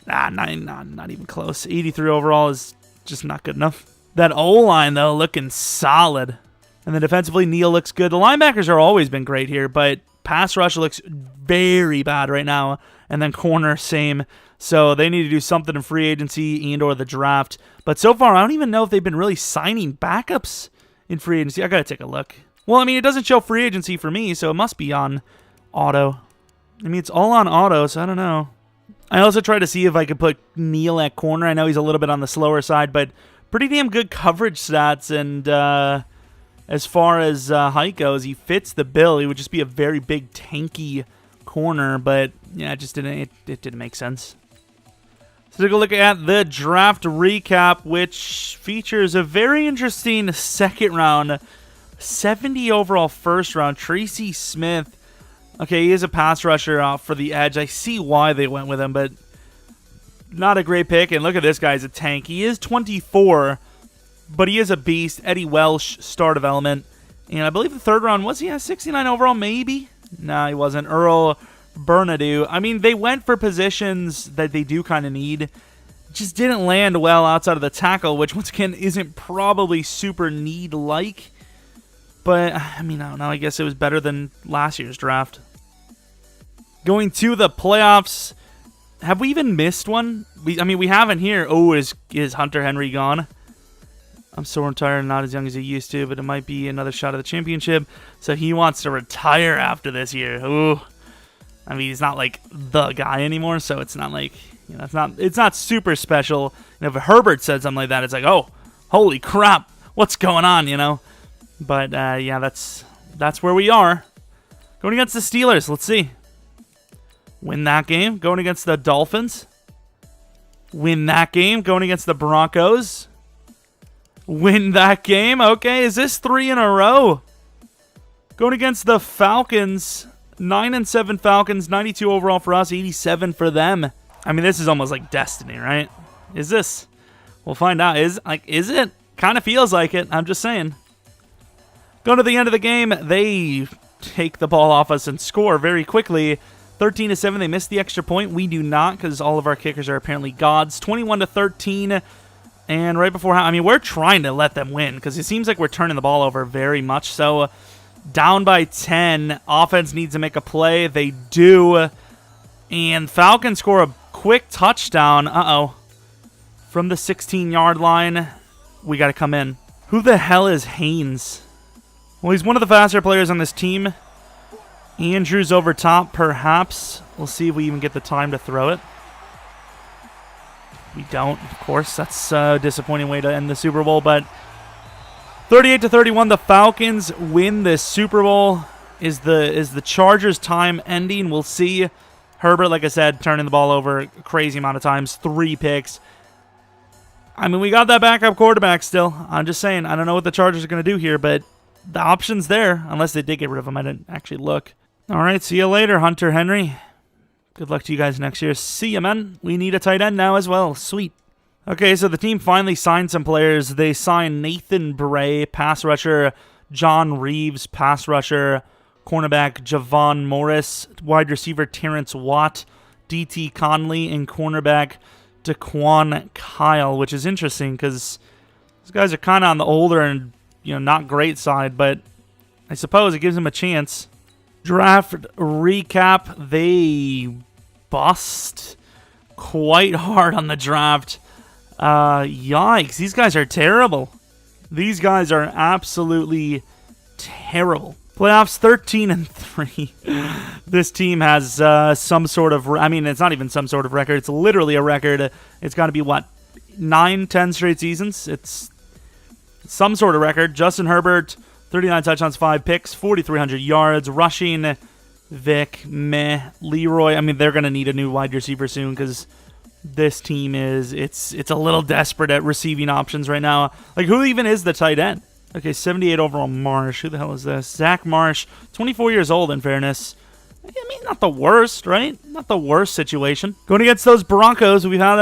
Not even close. 83 overall is just not good enough. That O-line, though, looking solid. And then defensively, Neal looks good. The linebackers are always been great here, but pass rush looks very bad right now. And then corner, same. So they need to do something in free agency and or the draft. But so far, I don't even know if they've been really signing backups in free agency. I gotta take a look. Well, I mean, it doesn't show free agency for me, so it must be on auto. I mean, it's all on auto, so I don't know. I also tried to see if I could put Neal at corner. I know he's a little bit on the slower side, but pretty damn good coverage stats. And as far as height goes, he fits the bill. He would just be a very big, tanky corner, but yeah, it just didn't. It didn't make sense. So take a look at the draft recap, which features a very interesting second round, 70 overall first round. Tracy Smith. Okay, he is a pass rusher for the edge. I see why they went with him, but not a great pick. And look at this guy, he's a tank. He is 24, but he is a beast. Eddie Welsh, star development. And I believe the third round, was he at 69 overall, maybe? No, he wasn't. Earl Bernadou. I mean, they went for positions that they do kind of need. Just didn't land well outside of the tackle, which, once again, isn't probably super need-like. But, I mean, I don't know. I guess it was better than last year's draft. Going to the playoffs. Have we even missed one? I mean, we haven't here. Oh, is Hunter Henry gone? I'm so retired, not as young as he used to, but it might be another shot at the championship. So he wants to retire after this year. Ooh. I mean, he's not like the guy anymore, so it's not like, you know, it's not super special. And if Herbert said something like that, it's like, oh, holy crap, what's going on, you know? But yeah, that's where we are. Going against the Steelers, let's see. Win that game. Going against the Dolphins. Win that game. Going against the Broncos. Win that game. Okay, is this 3 in a row? Going against the Falcons. 9-7 Falcons. 92 overall for us. 87 for them. I mean, this is almost like destiny, right? Is this? We'll find out. Is it? Kind of feels like it. I'm just saying. Going to the end of the game, they take the ball off us and score very quickly. 13-7, they missed the extra point. We do not, because all of our kickers are apparently gods. 21-13, and right before, I mean, we're trying to let them win, because it seems like we're turning the ball over very much. So, down by 10, offense needs to make a play. They do, and Falcons score a quick touchdown. Uh-oh. From the 16-yard line, we got to come in. Who the hell is Haynes? Well, he's one of the faster players on this team. Andrews over top, perhaps. We'll see if we even get the time to throw it. We don't, of course. That's a disappointing way to end the Super Bowl. But 38-31, the Falcons win this Super Bowl. Is the Chargers' time ending? We'll see. Herbert, like I said, turning the ball over a crazy amount of times. 3 picks. I mean, we got that backup quarterback still. I'm just saying, I don't know what the Chargers are going to do here, but the option's there, unless they did get rid of him. I didn't actually look. All right, see you later, Hunter Henry. Good luck to you guys next year. See ya, man. We need a tight end now as well. Sweet. Okay, so the team finally signed some players. They signed Nathan Bray, pass rusher, John Reeves, pass rusher, cornerback Javon Morris, wide receiver Terrence Watt, D.T. Conley, and cornerback Daquan Kyle, which is interesting because these guys are kind of on the older and, you know, not great side, but I suppose it gives them a chance. Draft recap, they bust quite hard on the draft. Yikes, these guys are terrible. These guys are absolutely terrible. Playoffs 13-3. This team has some sort of, I mean, it's not even some sort of record. It's literally a record. It's got to be, what, 9-10 straight seasons? It's some sort of record. Justin Herbert, 39 touchdowns, 5 picks, 4,300 yards. Rushing, Vic, meh. Leroy, I mean, they're going to need a new wide receiver soon because this team is, it's a little desperate at receiving options right now. Like, who even is the tight end? Okay, 78 overall Marsh. Who the hell is this? Zach Marsh, 24 years old in fairness. I mean, not the worst, right? Not the worst situation. Going against those Broncos, we've had,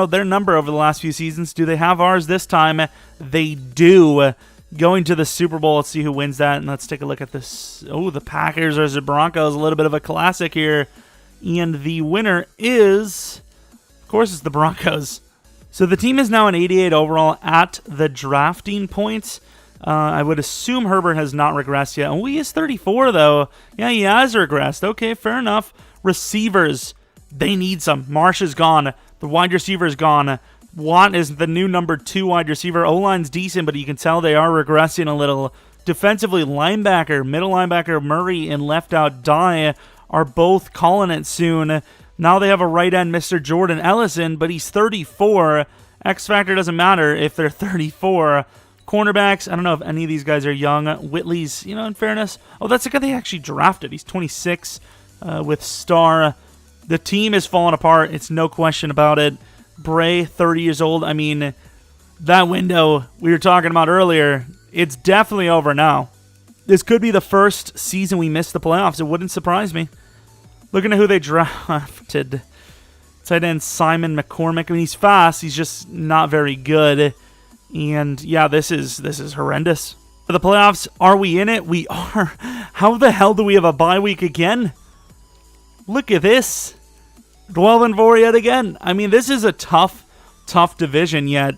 their number over the last few seasons. Do they have ours this time? They do. Going to the Super Bowl, let's see who wins that, and let's take a look at this. Oh, the Packers versus the Broncos, a little bit of a classic here. And the winner is, of course, it's the Broncos. So the team is now an 88 overall at the drafting point. I would assume Herbert has not regressed yet. Oh, he is 34, though. Yeah, he has regressed. Okay, fair enough. Receivers, they need some. Marsh is gone. The wide receiver is gone. Watt is the new number 2 wide receiver. O-line's decent, but you can tell they are regressing a little. Defensively, middle linebacker Murray and left out Dye are both calling it soon. Now they have a right end, Mr. Jordan Ellison, but he's 34. X factor doesn't matter if they're 34. Cornerbacks, I don't know if any of these guys are young. Whitley's, in fairness. Oh, that's the guy they actually drafted. He's 26 with Star. The team is falling apart. It's no question about it. Bray, 30 years old. I mean, that window we were talking about earlier, it's definitely over now. This could be the first season we missed the playoffs. It wouldn't surprise me. Looking at who they drafted. Tight end Simon McCormick. I mean, he's fast. He's just not very good. And, yeah, this is horrendous. For the playoffs, are we in it? We are. How the hell do we have a bye week again? Look at this. 12-4 yet again. I mean, this is a tough division, yet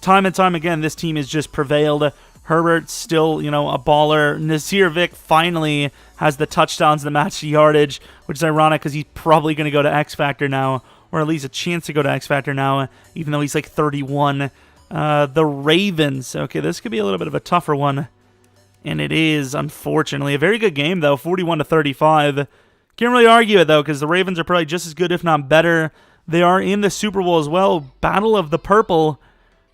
time and time again, this team has just prevailed. Herbert still, a baller. Nasir Vick finally has the touchdowns to match the yardage, which is ironic because he's probably going to go to X Factor now, or at least a chance to go to X Factor now, even though he's like 31. The Ravens. Okay, this could be a little bit of a tougher one, and it is, unfortunately. A very good game, though, 41-35. Can't really argue it, though, because the Ravens are probably just as good, if not better. They are in the Super Bowl as well. Battle of the Purple.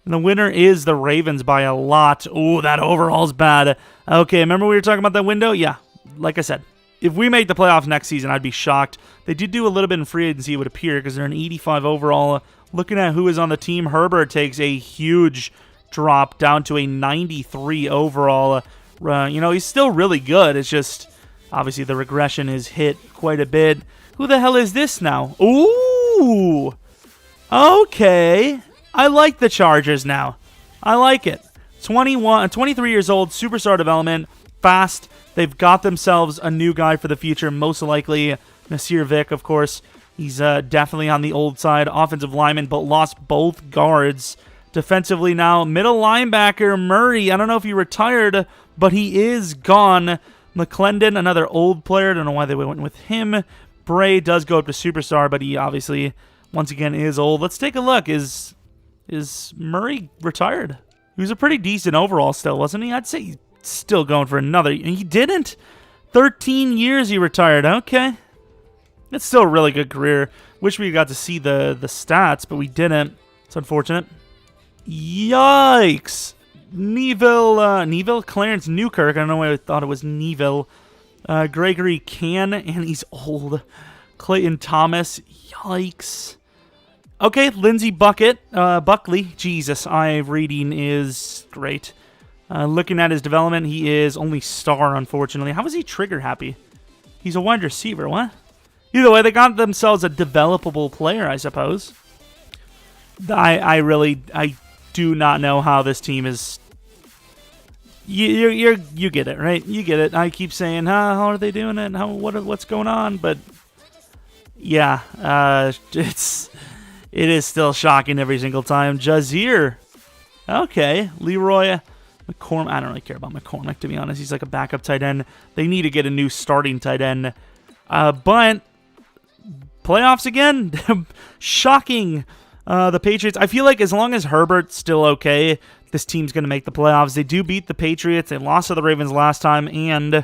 And the winner is the Ravens by a lot. Ooh, that overall's bad. Okay, remember we were talking about that window? Yeah, like I said, if we make the playoffs next season, I'd be shocked. They did do a little bit in free agency, it would appear, because they're an 85 overall. Looking at who is on the team, Herbert takes a huge drop down to a 93 overall. He's still really good. It's just, obviously, the regression is hit quite a bit. Who the hell is this now? Ooh! Okay. I like the Chargers now. I like it. 23 years old, superstar development, fast. They've got themselves a new guy for the future, most likely Nasir Vick, of course. He's definitely on the old side. Offensive lineman, but lost both guards. Defensively now, middle linebacker Murray. I don't know if he retired, but he is gone. McClendon, another old player. I don't know why they went with him. Bray does go up to superstar, but he obviously, once again, is old. Let's take a look. Is Murray retired? He was a pretty decent overall still, wasn't he? I'd say he's still going for another. He didn't. 13 years he retired. Okay. It's still a really good career. Wish we got to see the stats, but we didn't. It's unfortunate. Yikes. Neville Clarence Newkirk. I don't know why I thought it was Neville. Gregory Can, and he's old. Clayton Thomas. Yikes. Okay, Lindsey Buckley. Jesus, reading is great. Looking at his development, he is only star, unfortunately. How is he trigger happy? He's a wide receiver. What? Either way, they got themselves a developable player, I suppose. I do not know how this team is. You get it, right? You get it. I keep saying, how are they doing it? What's going on? But yeah, it is still shocking every single time. Jazeer, okay, Leroy McCormick. I don't really care about McCormick, to be honest. He's like a backup tight end. They need to get a new starting tight end. But playoffs again, shocking. The Patriots. I feel like as long as Herbert's still okay, this team's going to make the playoffs. They do beat the Patriots. They lost to the Ravens last time, and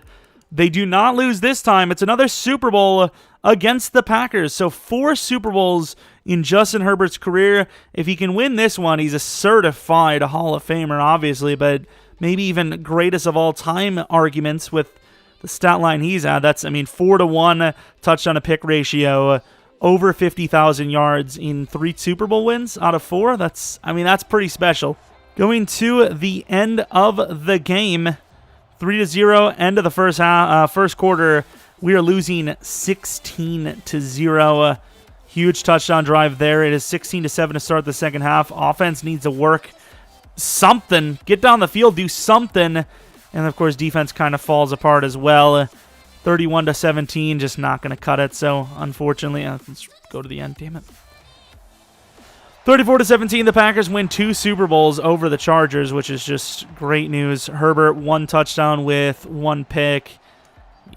they do not lose this time. It's another Super Bowl against the Packers. So 4 Super Bowls in Justin Herbert's career. If he can win this one, he's a certified Hall of Famer, obviously, but maybe even greatest of all time arguments with the stat line he's at. That's, 4-1 touchdown to pick ratio. Over 50,000 yards in 3 Super Bowl wins out of 4. That's pretty special. Going to the end of the game, 3-0. End of the first quarter. We are losing 16-0. Huge touchdown drive there. It is 16-7 to start the second half. Offense needs to work something. Get down the field, do something. And of course, defense kind of falls apart as well. 31-17, just not going to cut it. So, unfortunately, let's go to the end. Damn it. 34-17, the Packers win 2 Super Bowls over the Chargers, which is just great news. Herbert, 1 touchdown with 1 pick.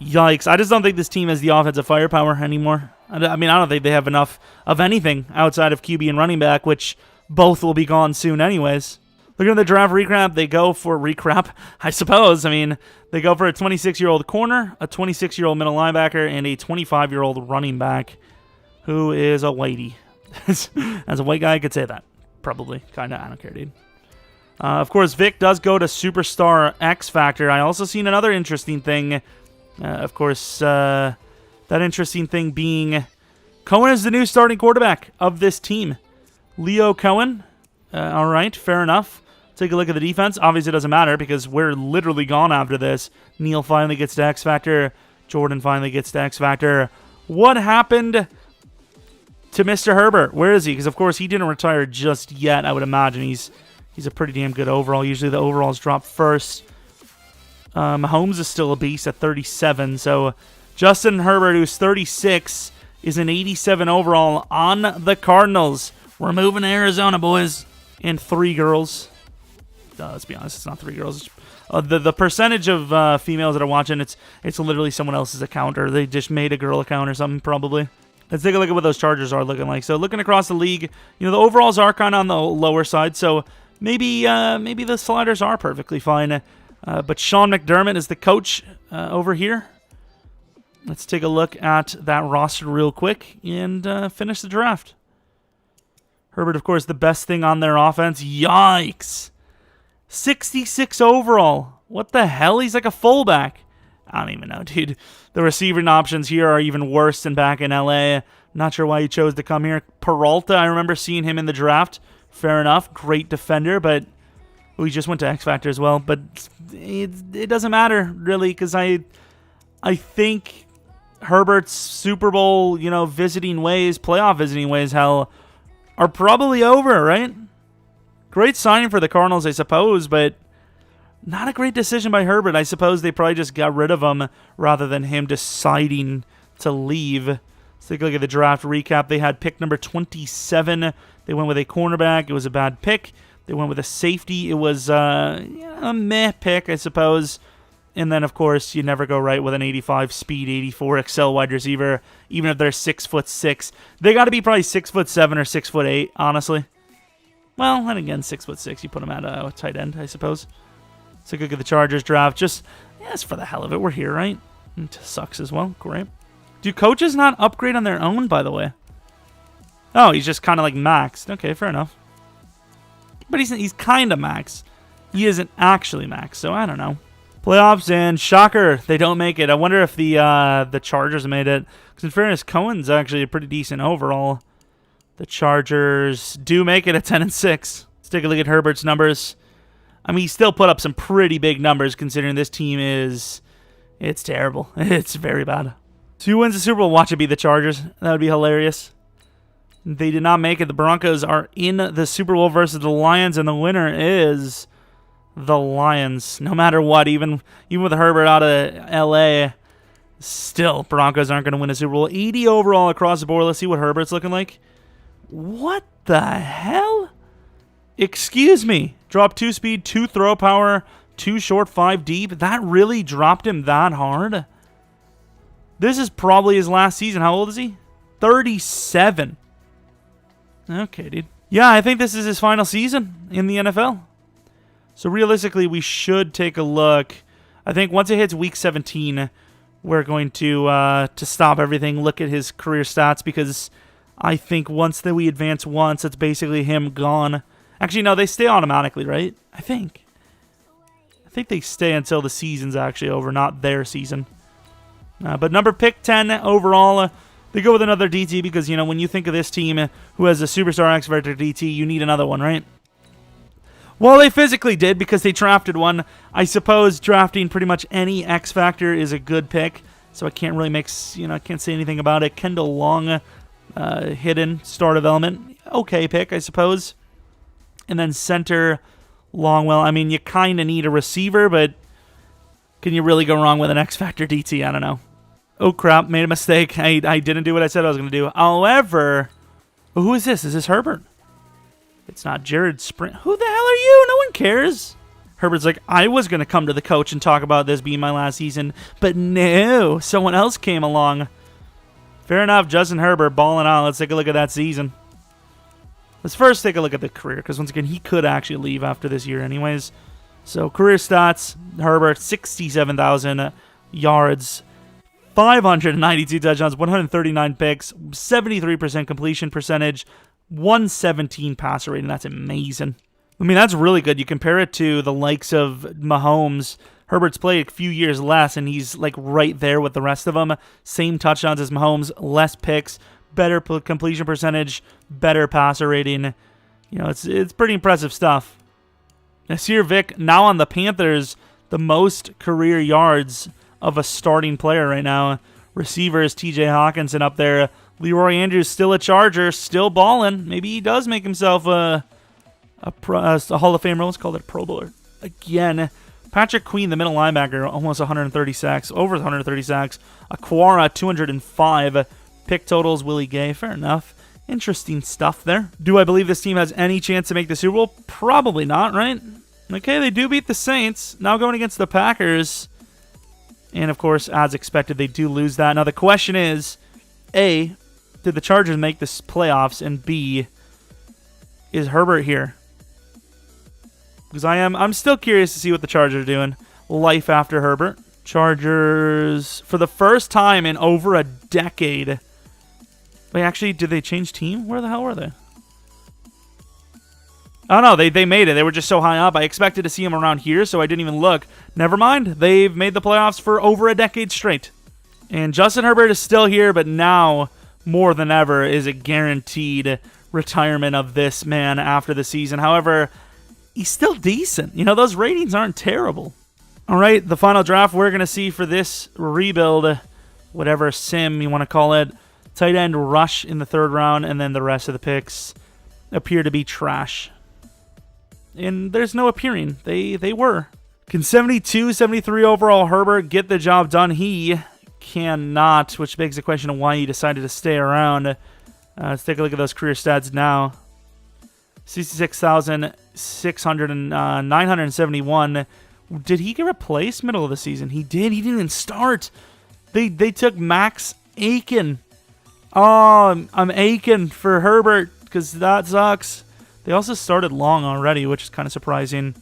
Yikes. I just don't think this team has the offensive firepower anymore. I don't think they have enough of anything outside of QB and running back, which both will be gone soon anyways. Looking at the draft recap, they go for recap, I suppose. I mean, they go for a 26-year-old corner, a 26-year-old middle linebacker, and a 25-year-old running back who is a whitey. As a white guy, I could say that. Probably. Kind of. I don't care, dude. Of course, Vic does go to Superstar X Factor. I also seen another interesting thing. Of course, that interesting thing being Cohen is the new starting quarterback of this team. Leo Cohen. All right, fair enough. Take a look at the defense. Obviously, it doesn't matter because we're literally gone after this. Neil finally gets to X Factor. Jordan finally gets to X Factor. What happened to Mr. Herbert? Where is he? Because, of course, he didn't retire just yet. I would imagine he's a pretty damn good overall. Usually the overalls drop first. Mahomes is still a beast at 37. So Justin Herbert, who's 36, is an 87 overall on the Cardinals. We're moving to Arizona, boys. And 3 girls. Let's be honest, it's not 3 girls. The percentage of females that are watching, it's literally someone else's account, or they just made a girl account or something, probably. Let's take a look at what those Chargers are looking like. So looking across the league, the overalls are kind of on the lower side, so maybe the sliders are perfectly fine. But Sean McDermott is the coach over here. Let's take a look at that roster real quick and finish the draft. Herbert, of course, the best thing on their offense. Yikes. 66 overall. What the hell? He's like a fullback. I don't even know, dude. The receiving options here are even worse than back in LA. Not sure why he chose to come here. Peralta, I remember seeing him in the draft. Fair enough. Great defender, but he just went to X Factor as well. But it doesn't matter, really, because I think Herbert's Super Bowl, visiting ways, playoff visiting ways, hell, are probably over, right? Great signing for the Cardinals, I suppose, but not a great decision by Herbert. I suppose they probably just got rid of him rather than him deciding to leave. Let's take a look at the draft recap. They had pick number 27. They went with a cornerback. It was a bad pick. They went with a safety. It was a meh pick, I suppose. And then, of course, you never go right with an 85 speed, 84 excel wide receiver, even if they're 6'6". They got to be probably 6'7" or 6'8", honestly. Well, and again, 6'6", you put them at a tight end, I suppose. So look at the Chargers draft. Just for the hell of it. We're here, right? It sucks as well. Great. Do coaches not upgrade on their own, by the way? Oh, he's just kind of like maxed. Okay, fair enough. But he's kind of maxed. He isn't actually maxed, so I don't know. Playoffs, and shocker, they don't make it. I wonder if the Chargers made it. Because in fairness, Cohen's actually a pretty decent overall. The Chargers do make it at 10-6. Let's take a look at Herbert's numbers. I mean, he still put up some pretty big numbers considering this team it's terrible. It's very bad. So who wins the Super Bowl? Watch it be the Chargers. That would be hilarious. They did not make it. The Broncos are in the Super Bowl versus the Lions, and the winner is the Lions. No matter what, even with Herbert out of LA, still Broncos aren't going to win a Super Bowl. 80 overall across the board. Let's see what Herbert's looking like. What the hell? Excuse me. Drop 2 speed, 2 throw power, 2 short, 5 deep. That really dropped him that hard? This is probably his last season. How old is he? 37. Okay, dude. Yeah, I think this is his final season in the NFL. So realistically, we should take a look. I think once it hits week 17, we're going to stop everything, look at his career stats, because I think once that we advance once, it's basically him gone. Actually, no, they stay automatically, right? I think they stay until the season's actually over, not their season. But number pick 10 overall, they go with another DT because, when you think of this team who has a superstar X Factor DT, you need another one, right? Well, they physically did because they drafted one. I suppose drafting pretty much any X Factor is a good pick, so I can't really I can't say anything about it. Kendall Long, hidden star development, okay pick, I suppose. And then center, Longwell. I mean, you kind of need a receiver, but can you really go wrong with an X Factor DT? I don't know. Oh, crap. Made a mistake. I didn't do what I said I was going to do. However, who is this? Is this Herbert? It's not Jared Sprint. Who the hell are you? No one cares. Herbert's like, I was going to come to the coach and talk about this being my last season, but no, someone else came along. Fair enough. Justin Herbert balling out. Let's take a look at that season. Let's first take a look at the career, because once again, he could actually leave after this year anyways. So career stats, Herbert, 67,000 yards, 592 touchdowns, 139 picks, 73% completion percentage, 117 passer rating. That's amazing. I mean, that's really good. You compare it to the likes of Mahomes. Herbert's played a few years less, and he's like right there with the rest of them. Same touchdowns as Mahomes, less picks, better completion percentage, better passer rating. You know, it's pretty impressive stuff. Nasir Vick, now on the Panthers, the most career yards of a starting player right now. Receivers, T.J. Hawkinson up there. Leroy Andrews still a Charger, still balling. Maybe he does make himself a Hall of Famer. Let's call it a Pro Bowler. Again, Patrick Queen, the middle linebacker, almost 130 sacks, over 130 sacks. Aquara, 205 pick totals. Willie Gay, fair enough. Interesting stuff there. Do I believe this team has any chance to make the Super Bowl? Probably not, right? Okay, they do beat the Saints. Now going against the Packers. And, of course, as expected, they do lose that. Now, the question is, A, did the Chargers make the playoffs? And B, is Herbert here? Because I'm still curious to see what the Chargers are doing. Life after Herbert. Chargers, for the first time in over a decade. Wait, actually, did they change team? Where the hell were they? Oh, no, they made it. They were just so high up. I expected to see them around here, so I didn't even look. Never mind. They've made the playoffs for over a decade straight. And Justin Herbert is still here, but now, more than ever, is a guaranteed retirement of this man after the season. However, he's still decent. You know, those ratings aren't terrible. All right, the final draft we're going to see for this rebuild, whatever sim you want to call it, tight end rush in the 3rd round, and then the rest of the picks appear to be trash. And there's no appearing. They were. Can 72, 73 overall Herbert get the job done? He cannot, which begs the question of why he decided to stay around. Let's take a look at those career stats now. 66,600 and 971. Did he get replaced middle of the season? He did. He didn't even start. They took Max Aiken. Oh, I'm aching for Herbert because that sucks. They also started long already, which is kind of surprising.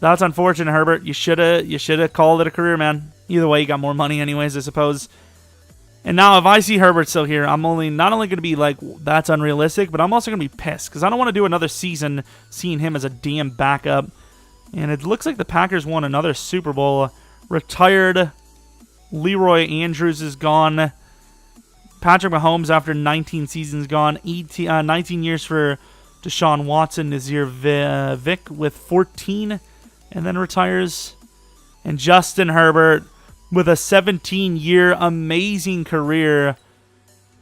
That's unfortunate, Herbert. You should have called it a career, man. Either way, you got more money anyways, I suppose. And now, if I see Herbert still here, I'm not only going to be like, that's unrealistic, but I'm also going to be pissed because I don't want to do another season seeing him as a damn backup. And it looks like the Packers won another Super Bowl. Retired. Leroy Andrews is gone. Patrick Mahomes, after 19 seasons, gone. 19 years for Deshaun Watson. Nasir Vick with 14, and then retires. And Justin Herbert, with a 17-year amazing career,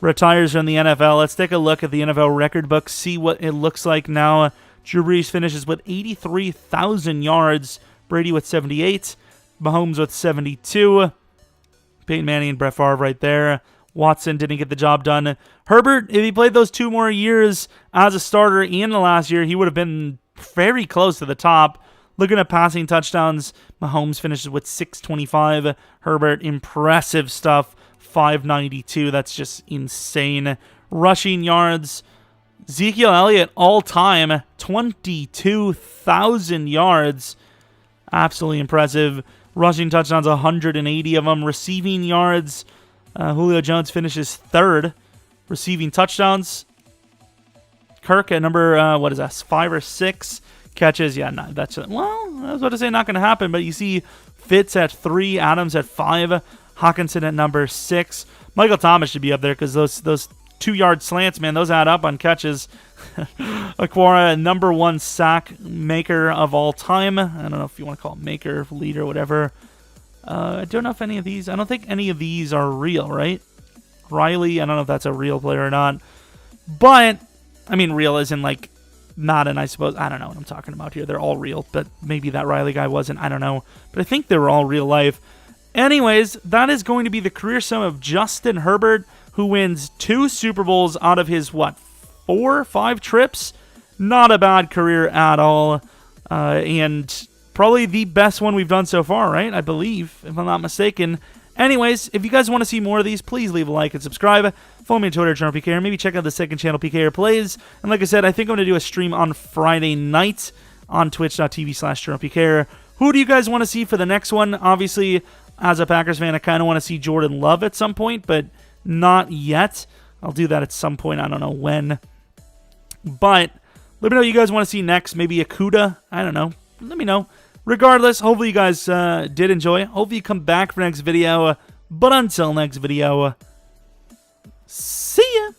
retires from the NFL. Let's take a look at the NFL record book, see what it looks like now. Drew Brees finishes with 83,000 yards. Brady with 78. Mahomes with 72. Peyton Manning and Brett Favre right there. Watson didn't get the job done. Herbert, if he played those 2 more years as a starter in the last year, he would have been very close to the top. Looking at passing touchdowns, Mahomes finishes with 625. Herbert, impressive stuff, 592. That's just insane. Rushing yards, Ezekiel Elliott all-time, 22,000 yards. Absolutely impressive. Rushing touchdowns, 180 of them. Receiving yards, Julio Jones finishes 3rd. Receiving touchdowns, Kirk at number, 5 or 6. Catches, yeah, no, that's, well, I was about to say not going to happen, but you see Fitz at 3, Adams at 5, Hawkinson at number 6. Michael Thomas should be up there because those 2-yard slants, man, those add up on catches. Aquara, number 1 sack maker of all time. I don't know if you want to call it maker, leader, whatever. I don't know if any of these, I don't think any of these are real, right? Riley, I don't know if that's a real player or not. But, I mean, real isn't like Madden, I suppose. I don't know what I'm talking about here. They're all real, but maybe that Riley guy wasn't. I don't know. But I think they were all real life. Anyways, that is going to be the career sum of Justin Herbert, who wins 2 Super Bowls out of his, 4 or 5 trips? Not a bad career at all. And probably the best one we've done so far, right? I believe, if I'm not mistaken. Anyways, if you guys want to see more of these, please leave a like and subscribe. Follow me on Twitter, Jeromepkr. Maybe check out the second channel, PKR Plays. And like I said, I think I'm going to do a stream on Friday night on twitch.tv/Jeromepkr. Who do you guys want to see for the next one? Obviously, as a Packers fan, I kind of want to see Jordan Love at some point, but not yet. I'll do that at some point. I don't know when. But let me know what you guys want to see next. Maybe Akuda. I don't know. Let me know. Regardless, hopefully you guys did enjoy. Hopefully you come back for next video. But until next video, see ya.